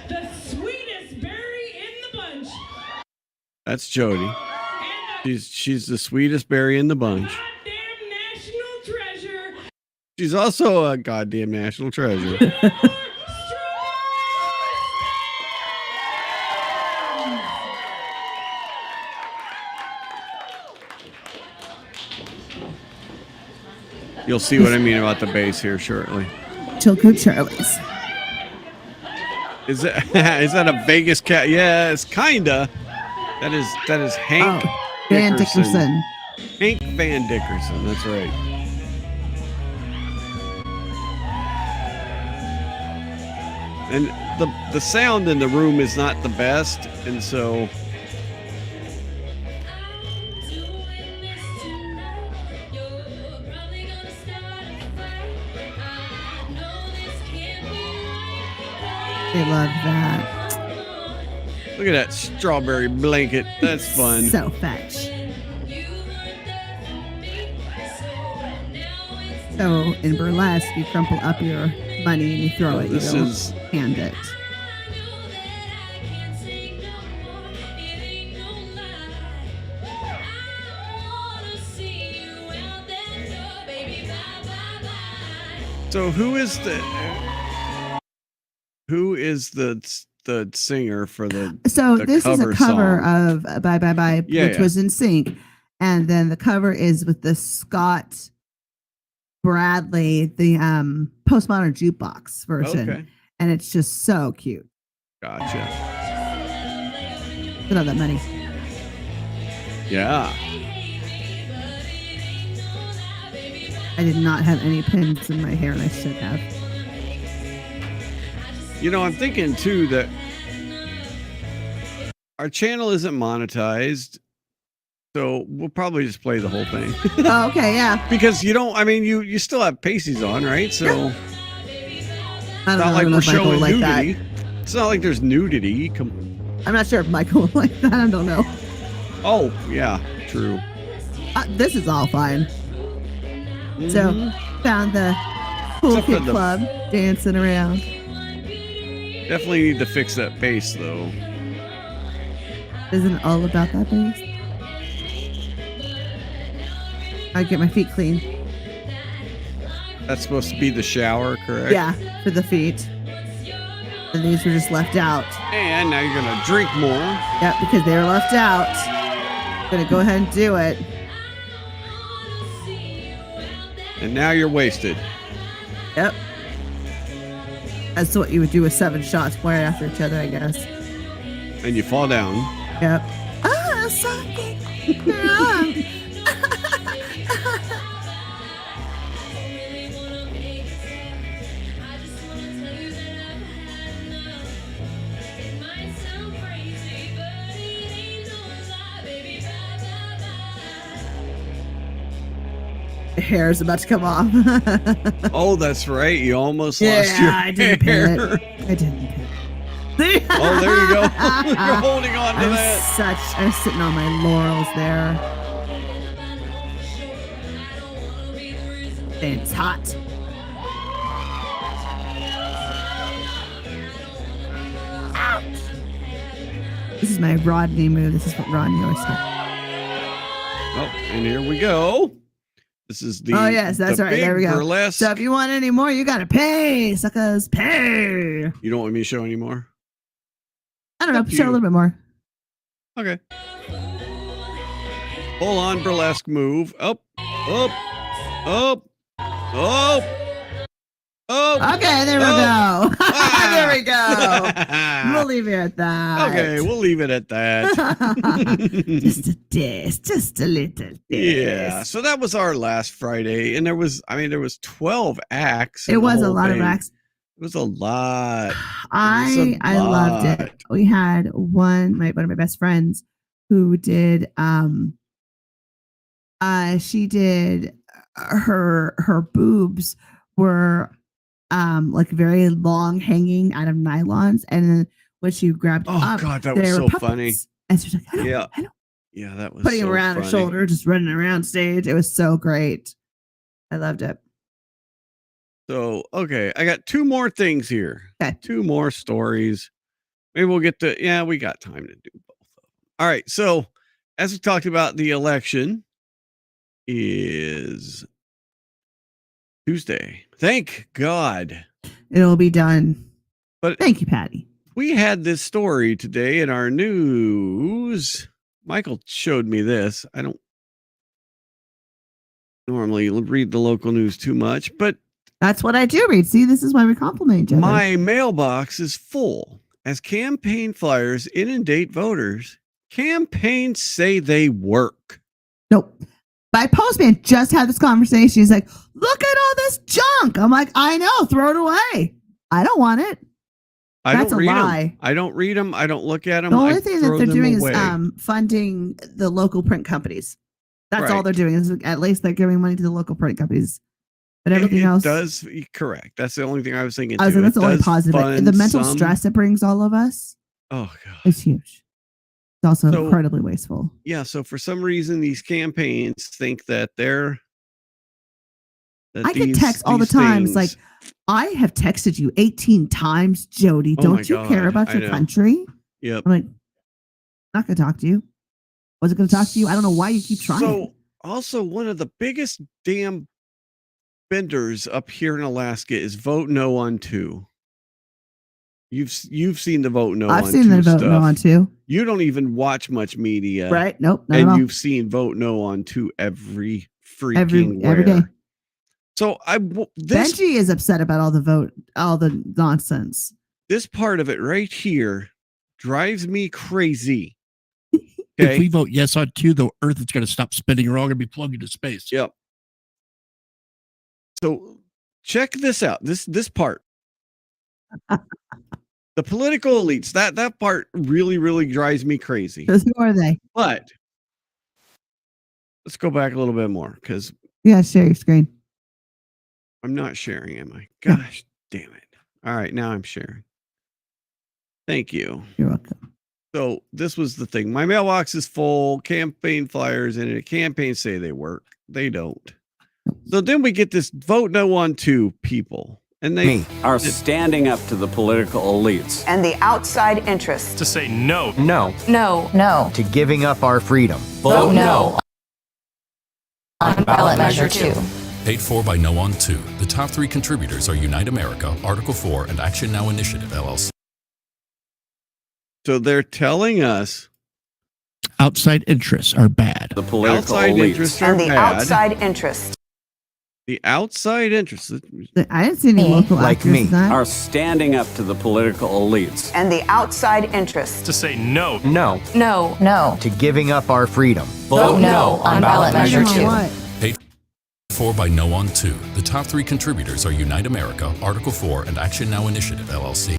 The sweetest berry in the bunch. that's Jody. And She's the sweetest berry in the bunch. Goddamn national treasure. She's also a goddamn national treasure. You'll see what I mean about the bass here shortly. Chilcoot Charlie's. Is that a Vegas cat? Yes, kinda. That is Hank Van Dickerson. Hank Van Dickerson. That's right. And the sound in the room is not the best, and so They love that. look at that strawberry blanket. That's fun. So fetch. So in burlesque, you crumple up your money and you throw it. You This don't is hand it. so who is the singer for the So the this is a cover song? of Bye Bye Bye, Yeah, which yeah. was in sync. And then the cover is with the Scott Bradley, the postmodern jukebox version. Okay. And it's just so cute. Gotcha. Look at that money. Yeah. I did not have any pins in my hair, and I should have. You know, I'm thinking too that our channel isn't monetized, so we'll probably just play the whole thing. Oh, okay, yeah. Because you still have pasties on, right? So I it's don't not know like if we're Michael showing would like nudity. that. It's not like there's nudity. I'm not sure if Michael would like that. I don't know. Oh, yeah, true. This is all fine. So, found the cool Except for kid the- club dancing around. Definitely need to fix that bass though. Isn't it all about that bass? I get my feet clean. That's supposed to be the shower, correct? Yeah, for the feet. And these were just left out. And now you're gonna drink more. Yep, because they were left out. Gonna go ahead and do it. And now you're wasted. Yep. That's what you would do with 7 shots right after each other, I guess. And you fall down. Yep. Ah, something. Yeah. The hair is about to come off. Oh, that's right. You almost Yeah, lost your I didn't pin hair. it. I didn't pin it. Oh, there you go. You're holding on to that. I'm sitting on my laurels there. And it's hot. This is my Rodney move. This is what Rodney always said. Oh, and here we go. This is the Oh, yes, that's the right. There we big go. burlesque. So if you want any more, you got to pay, suckers. Pay. You don't want me to show any more? I don't know. Up to Show a you. little bit more. Okay. Full on burlesque move. Up, up, up, up, up. Okay, there we up. go. Ah. There we go. We'll leave it at that. Okay, we'll leave it at that. Just a taste, just a little taste. Yeah. So that was our last Friday, and there was 12 acts. It in the was a whole lot of thing. acts. It was a lot. I loved lot. it. We had one of my best friends who did she did her boobs were like very long hanging out of nylons, and then when she grabbed Oh up, God, that they was were so puppets. funny. And she was like, hello, Yeah. hello. Yeah, that was Putting so him around her funny. shoulder, just running around stage. It was so great. I loved it. So, okay, I got 2 more things here. Okay. 2 more stories. Maybe we'll get to, we got time to do both of them. All right. So as we talked about, the election is Tuesday. Thank God. It'll be done. But thank you, Patty. We had this story today in our news. Michael showed me this. I don't normally read the local news too much, but that's what I do read. See, this is why we compliment each other. My mailbox is full as campaign flyers inundate voters. Campaigns say they work. Nope. My postman just had this conversation. He's like, look at all this junk. I'm like, I know, throw it away. I don't want it. That's a lie. I don't read them. I don't look at them. The only thing that they're doing is funding the local print companies. That's all they're doing. Is at least they're giving money to the local print companies. But everything else does correct. That's the only thing I was thinking. I was like, that's the only positive. The mental stress it brings all of us. Oh God, it's huge. It's also incredibly wasteful. Yeah. So for some reason, these campaigns think that they're. I get texts all the time. It's like, I have texted you 18 times, Jody. Don't you care about your country? Yep. I'm like, not going to talk to you. Was it going to talk to you? I don't know why you keep trying. So also one of the biggest damn benders up here in Alaska is Vote No on 2. You've seen the Vote No I've on 2 seen the Vote stuff. No on 2. You don't even watch much media. Right. Nope. Not and at all. You've seen Vote No on 2 every freaking every day. So Benji is upset about all the nonsense. This part of it right here drives me crazy. Okay? If we vote yes on 2, the Earth is going to stop spinning. We're all going to be plugged into space. Yep. So check this out. This part. The political elites. That part really, really drives me crazy. Who are they? But let's go back a little bit more because share your screen. I'm not sharing, am I? Gosh, damn it. All right, now I'm sharing. Thank you. You're welcome. So this was the thing. My mailbox is full, campaign flyers in it. Campaigns say they work. They don't. So then we get this Vote No on 2 people. And they are standing up to the political elites. And the outside interests. To say no. No. No. No. To giving up our freedom. Vote no. On ballot measure 2. Paid for by No on 2. The top 3 contributors are Unite America, Article 4, and Action Now Initiative, LLC. So they're telling us outside interests are bad. The political outside elites. interests are and the bad. outside interests. The outside interests. I didn't see any local like actors me in that. are standing up to the political elites. And the outside interests. To say no. No. No. No. To giving up our freedom. Vote no on ballot measure 2. Paid for by No on 2. The top 3 contributors are Unite America, Article 4, and Action Now Initiative, LLC.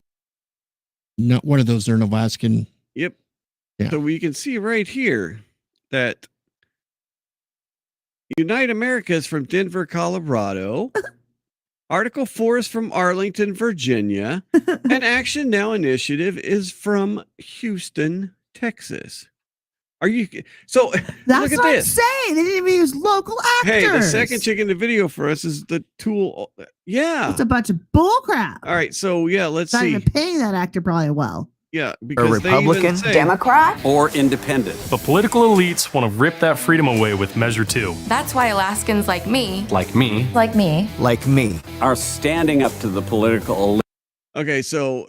Not one of those are an Alaskan. Yep. Yeah. So we can see right here that Unite America is from Denver, Colorado. Article 4 is from Arlington, Virginia. And Action Now Initiative is from Houston, Texas. Are you so That's look at what this. I'm saying. They didn't even use local actors. Hey, the second chick in the video for us is the tool. Yeah. It's a bunch of bull crap. All right, so yeah, let's Not see. even paying that actor probably well. Yeah, because A Republican, they even say, Democrat, or independent. The political elites want to rip that freedom away with Measure 2. That's why Alaskans like me. Like me. like me. Like me. Are standing up to the political elites. Okay, so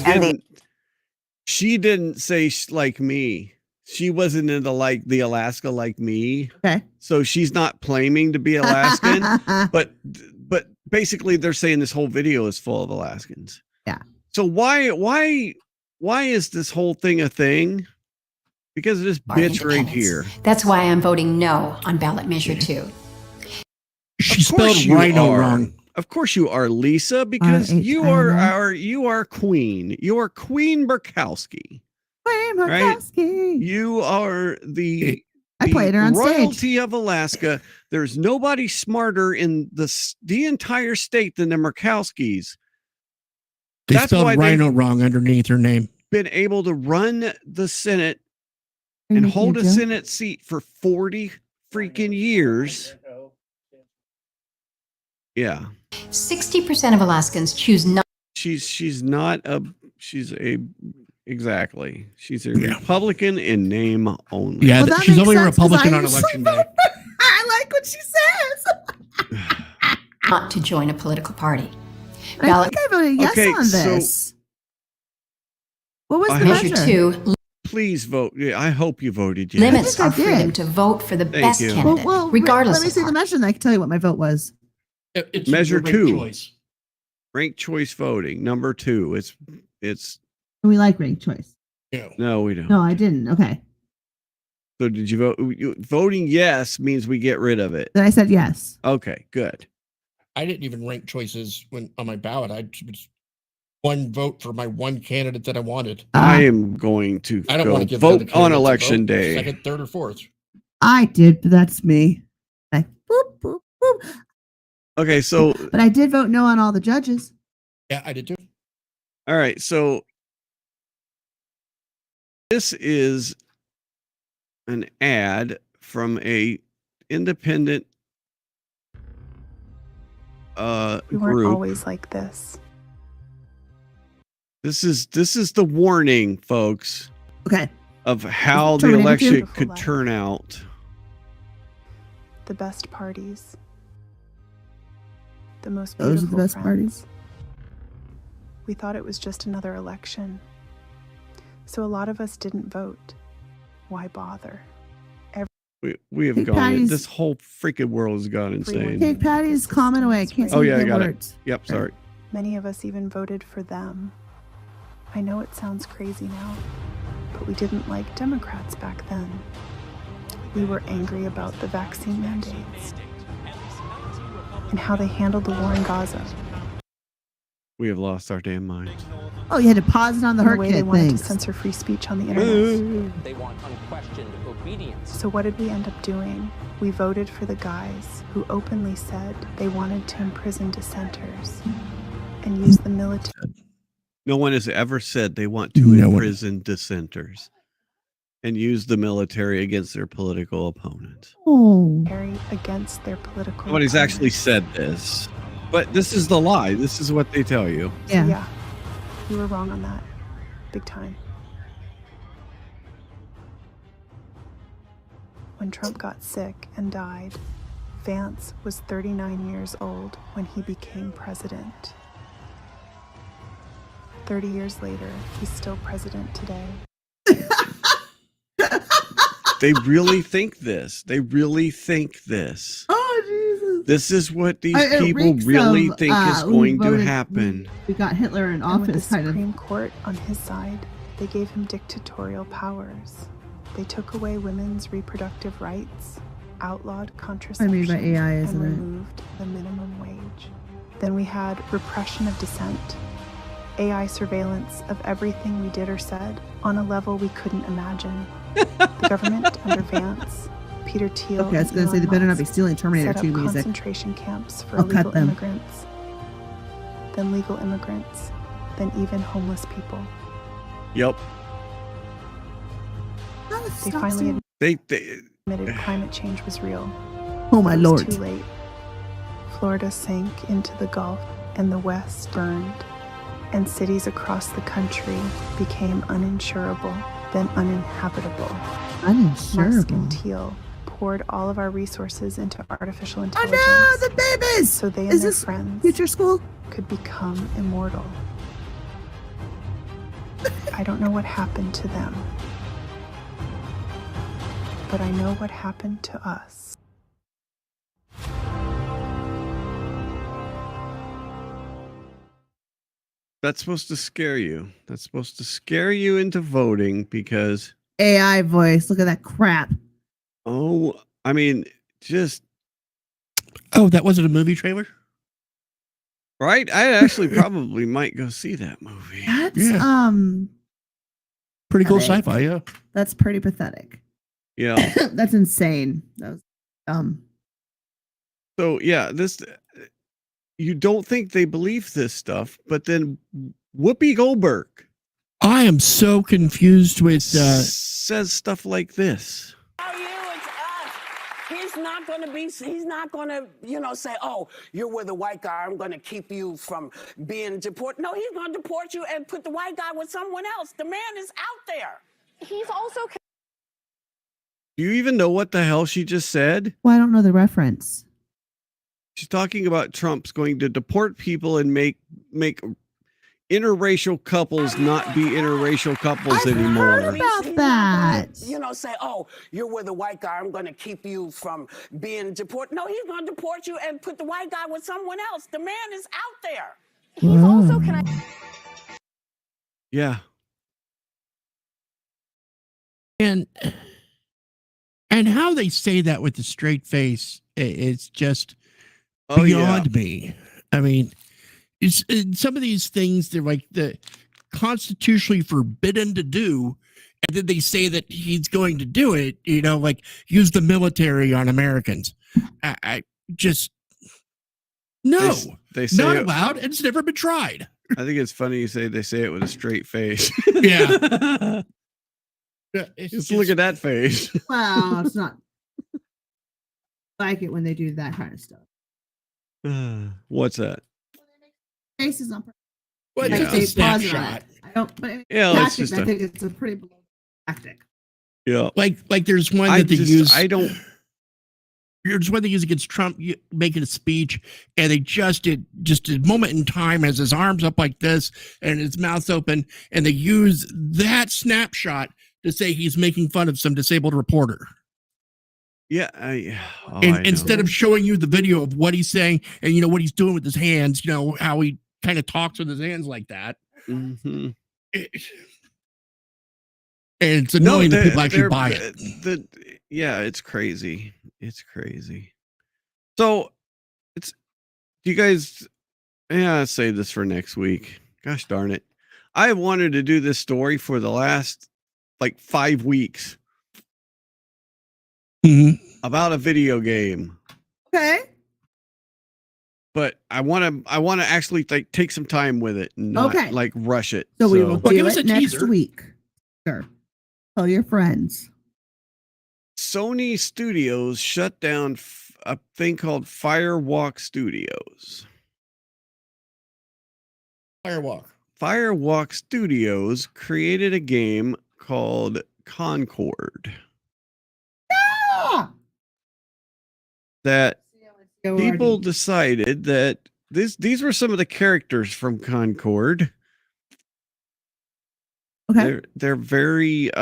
And she didn't say like me. She wasn't into like the Alaska like me. Okay. So she's not claiming to be Alaskan, but basically they're saying this whole video is full of Alaskans. Yeah. So why is this whole thing a thing? Because of this bitch right here. That's why I'm voting no on ballot measure 2. She spelled rhino wrong. Of course you are, Lisa, because you are queen. You are Queen Burkowski. Queen Right? Burkowski. You are the I played her on royalty stage. of Alaska. There's nobody smarter in the entire state than the Murkowskis. They That's spelled why rhino wrong underneath her name. Been able to run the Senate Are you and making hold a a joke? Senate seat for 40 freaking years. Yeah. 60% of Alaskans choose not. She's a exactly. She's a Republican in name only. Yeah, Well, that she's makes only a sense 'cause Republican I on usually election day. vote for her. I like what she says. Not to join a political party. I Ballot think I voted yes Okay, on so- this. What was I the hope- measure? Measure 2 Please vote. Yeah, I hope you voted yes. limits I our think I freedom did. to vote for the Thank best you. candidate, Well, regardless let me of see the party. measure and I can tell you what my vote was. It's Measure your ranked 2. choice. Ranked choice voting, number 2. It's We like ranked choice. no, we don't. No, I didn't. Okay. So did you vote? Voting yes means we get rid of it. Then I said yes. Okay, good. I didn't even rank choices when on my ballot. I just one vote for my one candidate that I wanted. I am going to I don't go want to give the other vote candidates on a election vote, day. second, third, or fourth. I did, but that's me. Like, boop, boop, boop. Okay, so But I did vote no on all the judges. Yeah, I did too. all right, so this is an ad from a independent We weren't group. always like this. This is the warning, folks, Okay. of how the Terminator election 2? could turn out. The best parties. The most Those beautiful are the best friends. parties. We thought it was just another election. So a lot of us didn't vote. Why bother? We have Hey, gone. Patty's- This whole freaking world has gone insane. Take Patty's comment away. I can't see Oh yeah, I the got words. it. Yep, sorry. Many of us even voted for them. I know it sounds crazy now, but we didn't like Democrats back then. We were angry about the vaccine mandates and how they handled the war in Gaza. We have lost our damn mind. Oh, you had to pause it on the and the hurt way they kid wanted things. to censor free speech on the internet. They want unquestioned obedience. So what did we end up doing? We voted for the guys who openly said they wanted to imprison dissenters and use the military No one has ever said they want to No one. imprison dissenters and use the military against their political opponents. Oh. against their political Nobody's actually opponents. said this, but this is the lie. This is what they tell you. So yeah, you were wrong on that. Big time. When Trump got sick and died, Vance was 39 years old when he became president. 30 years later, he's still president today. They really think this. They really think this. Oh, Jesus. This is what these It people reeks really of, think is who going to voted- happen. We got Hitler in And with the office, kind of. Supreme Court on his side, they gave him dictatorial powers. They took away women's reproductive rights, outlawed contraception, by AI, isn't and it? removed the minimum wage. Then we had repression of dissent, AI surveillance of everything we did or said on a level we couldn't imagine. The government under Vance, Peter Thiel, Okay, I was and going to say they Elon better not be Musk stealing Terminator set 2 up music. concentration camps for I'll cut illegal them. immigrants, then legal immigrants, then even homeless people. Yep. They finally They admitted climate change was real. Oh, my It was Lord. Too late. Florida sank into the Gulf, and the West burned, and cities across the country became uninsurable, then uninhabitable. Musk Uninsurable. and Teal poured all of our resources into artificial Oh intelligence. no, the babies! So they and Is their this friends future school? could become immortal. I don't know what happened to them, but I know what happened to us. That's supposed to scare you. That's supposed to scare you into voting because, AI voice. Look at that crap. oh, I mean, just Oh, that wasn't a movie trailer? right. I actually probably might go see that movie. That's Yeah. Pretty cool pathetic. sci-fi, yeah. That's pretty pathetic. Yeah. That's insane. That was So yeah, this you don't think they believe this stuff, but then Whoopi Goldberg I am so confused with says stuff like this. He's not not going to be, he's not going to, say, oh, you're with a white guy, I'm going to keep you from being deported. No, he's going to deport you and put the white guy with someone else. The man is out there. He's also Do you even know what the hell she just said? Well, I don't know the reference. She's talking about Trump's going to deport people and make interracial couples not be interracial couples anymore. Heard about that. Say, oh, you're with a white guy, I'm going to keep you from being deported. No, he's going to deport you and put the white guy with someone else. The man is out there. He's also Yeah. And how they say that with a straight face, it's just beyond me. I mean, it's some of these things they're like the constitutionally forbidden to do, and then they say that he's going to do it. Like use the military on Americans. I just no, they say not it, allowed. And it's never been tried. I think it's funny you say they say it with a straight face. Yeah. Just look at that face. Well, it's not like it when they do that kind of stuff. What's that? Faces on purpose. Well, Like just they a pause snapshot. it. I don't. But I mean, Yeah, it's just I think it's a pretty below tactic. Yeah. Like there's one that they use. I don't. There's one they use against Trump making a speech, and they just did a moment in time has his arms up like this and his mouth open, and they use that snapshot to say he's making fun of some disabled reporter. Yeah, instead of showing you the video of what he's saying and what he's doing with his hands, how he kind of talks with his hands like that. Mm-hmm. And it's annoying that people actually buy it. Yeah, it's crazy. It's crazy. So do you guys save this for next week. Gosh darn it. I wanted to do this story for the last 5 weeks. About a video game. Okay. But I want to actually take some time with it and not rush it. So we will do it next week. Sure. Tell your friends. Sony Studios shut down a thing called Firewalk Studios. Firewalk Studios created a game called Concord. Yeah. That people decided that these were some of the characters from Concord. Okay. They're very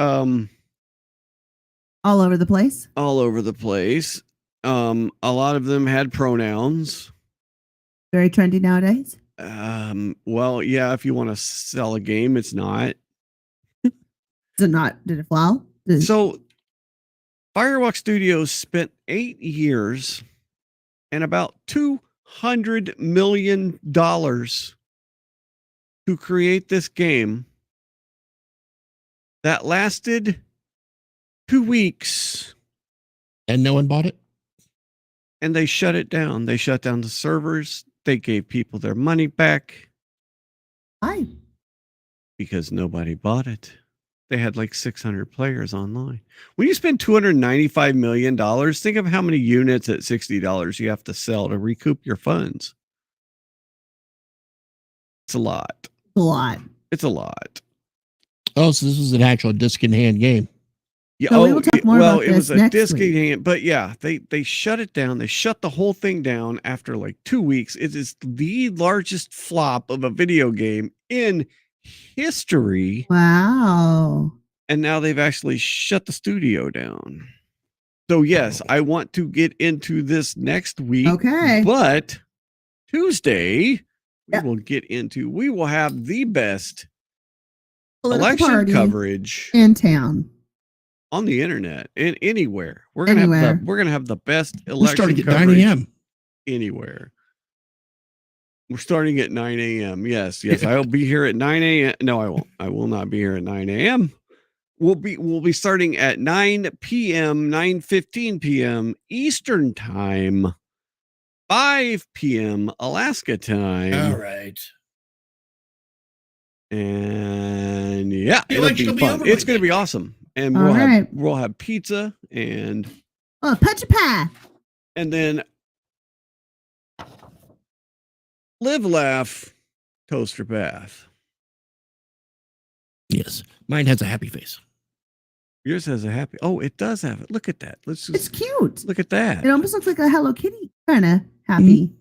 all over the place. All over the place. A lot of them had pronouns. Very trendy nowadays. Well, yeah, if you want to sell a game, it's not. Is it not? Did it flow? So Firewalk Studios spent 8 years and about $200 million to create this game that lasted 2 weeks. And no one bought it? And they shut it down. They shut down the servers. They gave people their money back. Why? Because nobody bought it. They had 600 players online. When you spend $295 million, think of how many units at $60 you have to sell to recoup your funds. It's a lot. It's a lot. Oh, so this is an actual disc in hand game. Yeah. So we will talk more about it was this a next disc week. in hand, but yeah, they shut it down. They shut the whole thing down after 2 weeks. It is the largest flop of a video game in history. Wow. And now they've actually shut the studio down. So yes, I want to get into this next week. Okay. But Tuesday, we will have the best Political election party coverage in town. On the internet and anywhere. We're gonna have the best election starting at coverage 9 a.m. anywhere. We're starting at 9 a.m. Yes. I'll be here at 9 a.m. No, I won't. I will not be here at 9 a.m. We'll be starting at 9 p.m., 9:15 p.m. Eastern time, 5 p.m. Alaska time. All right. And yeah, The it'll election be will be fun. over It's by going to then. be awesome. And All right. we'll have pizza and Oh, punch a pie. And then live, laugh, toaster bath. Yes. Mine has a happy face. Yours has a happy. Oh, it does have it. Look at that. Let's just It's cute. look at that. It almost looks like a Hello Kitty kind of happy.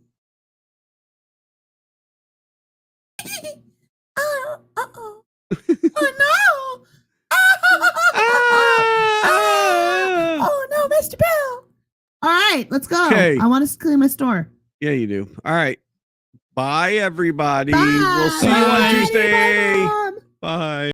Oh no! Oh no, Mr. Bill! All right, let's go. Okay. I want to clean my store. Yeah, you do. All right. Bye, everybody. Bye. We'll see you on Bye. Tuesday. Bye, Mom. Bye.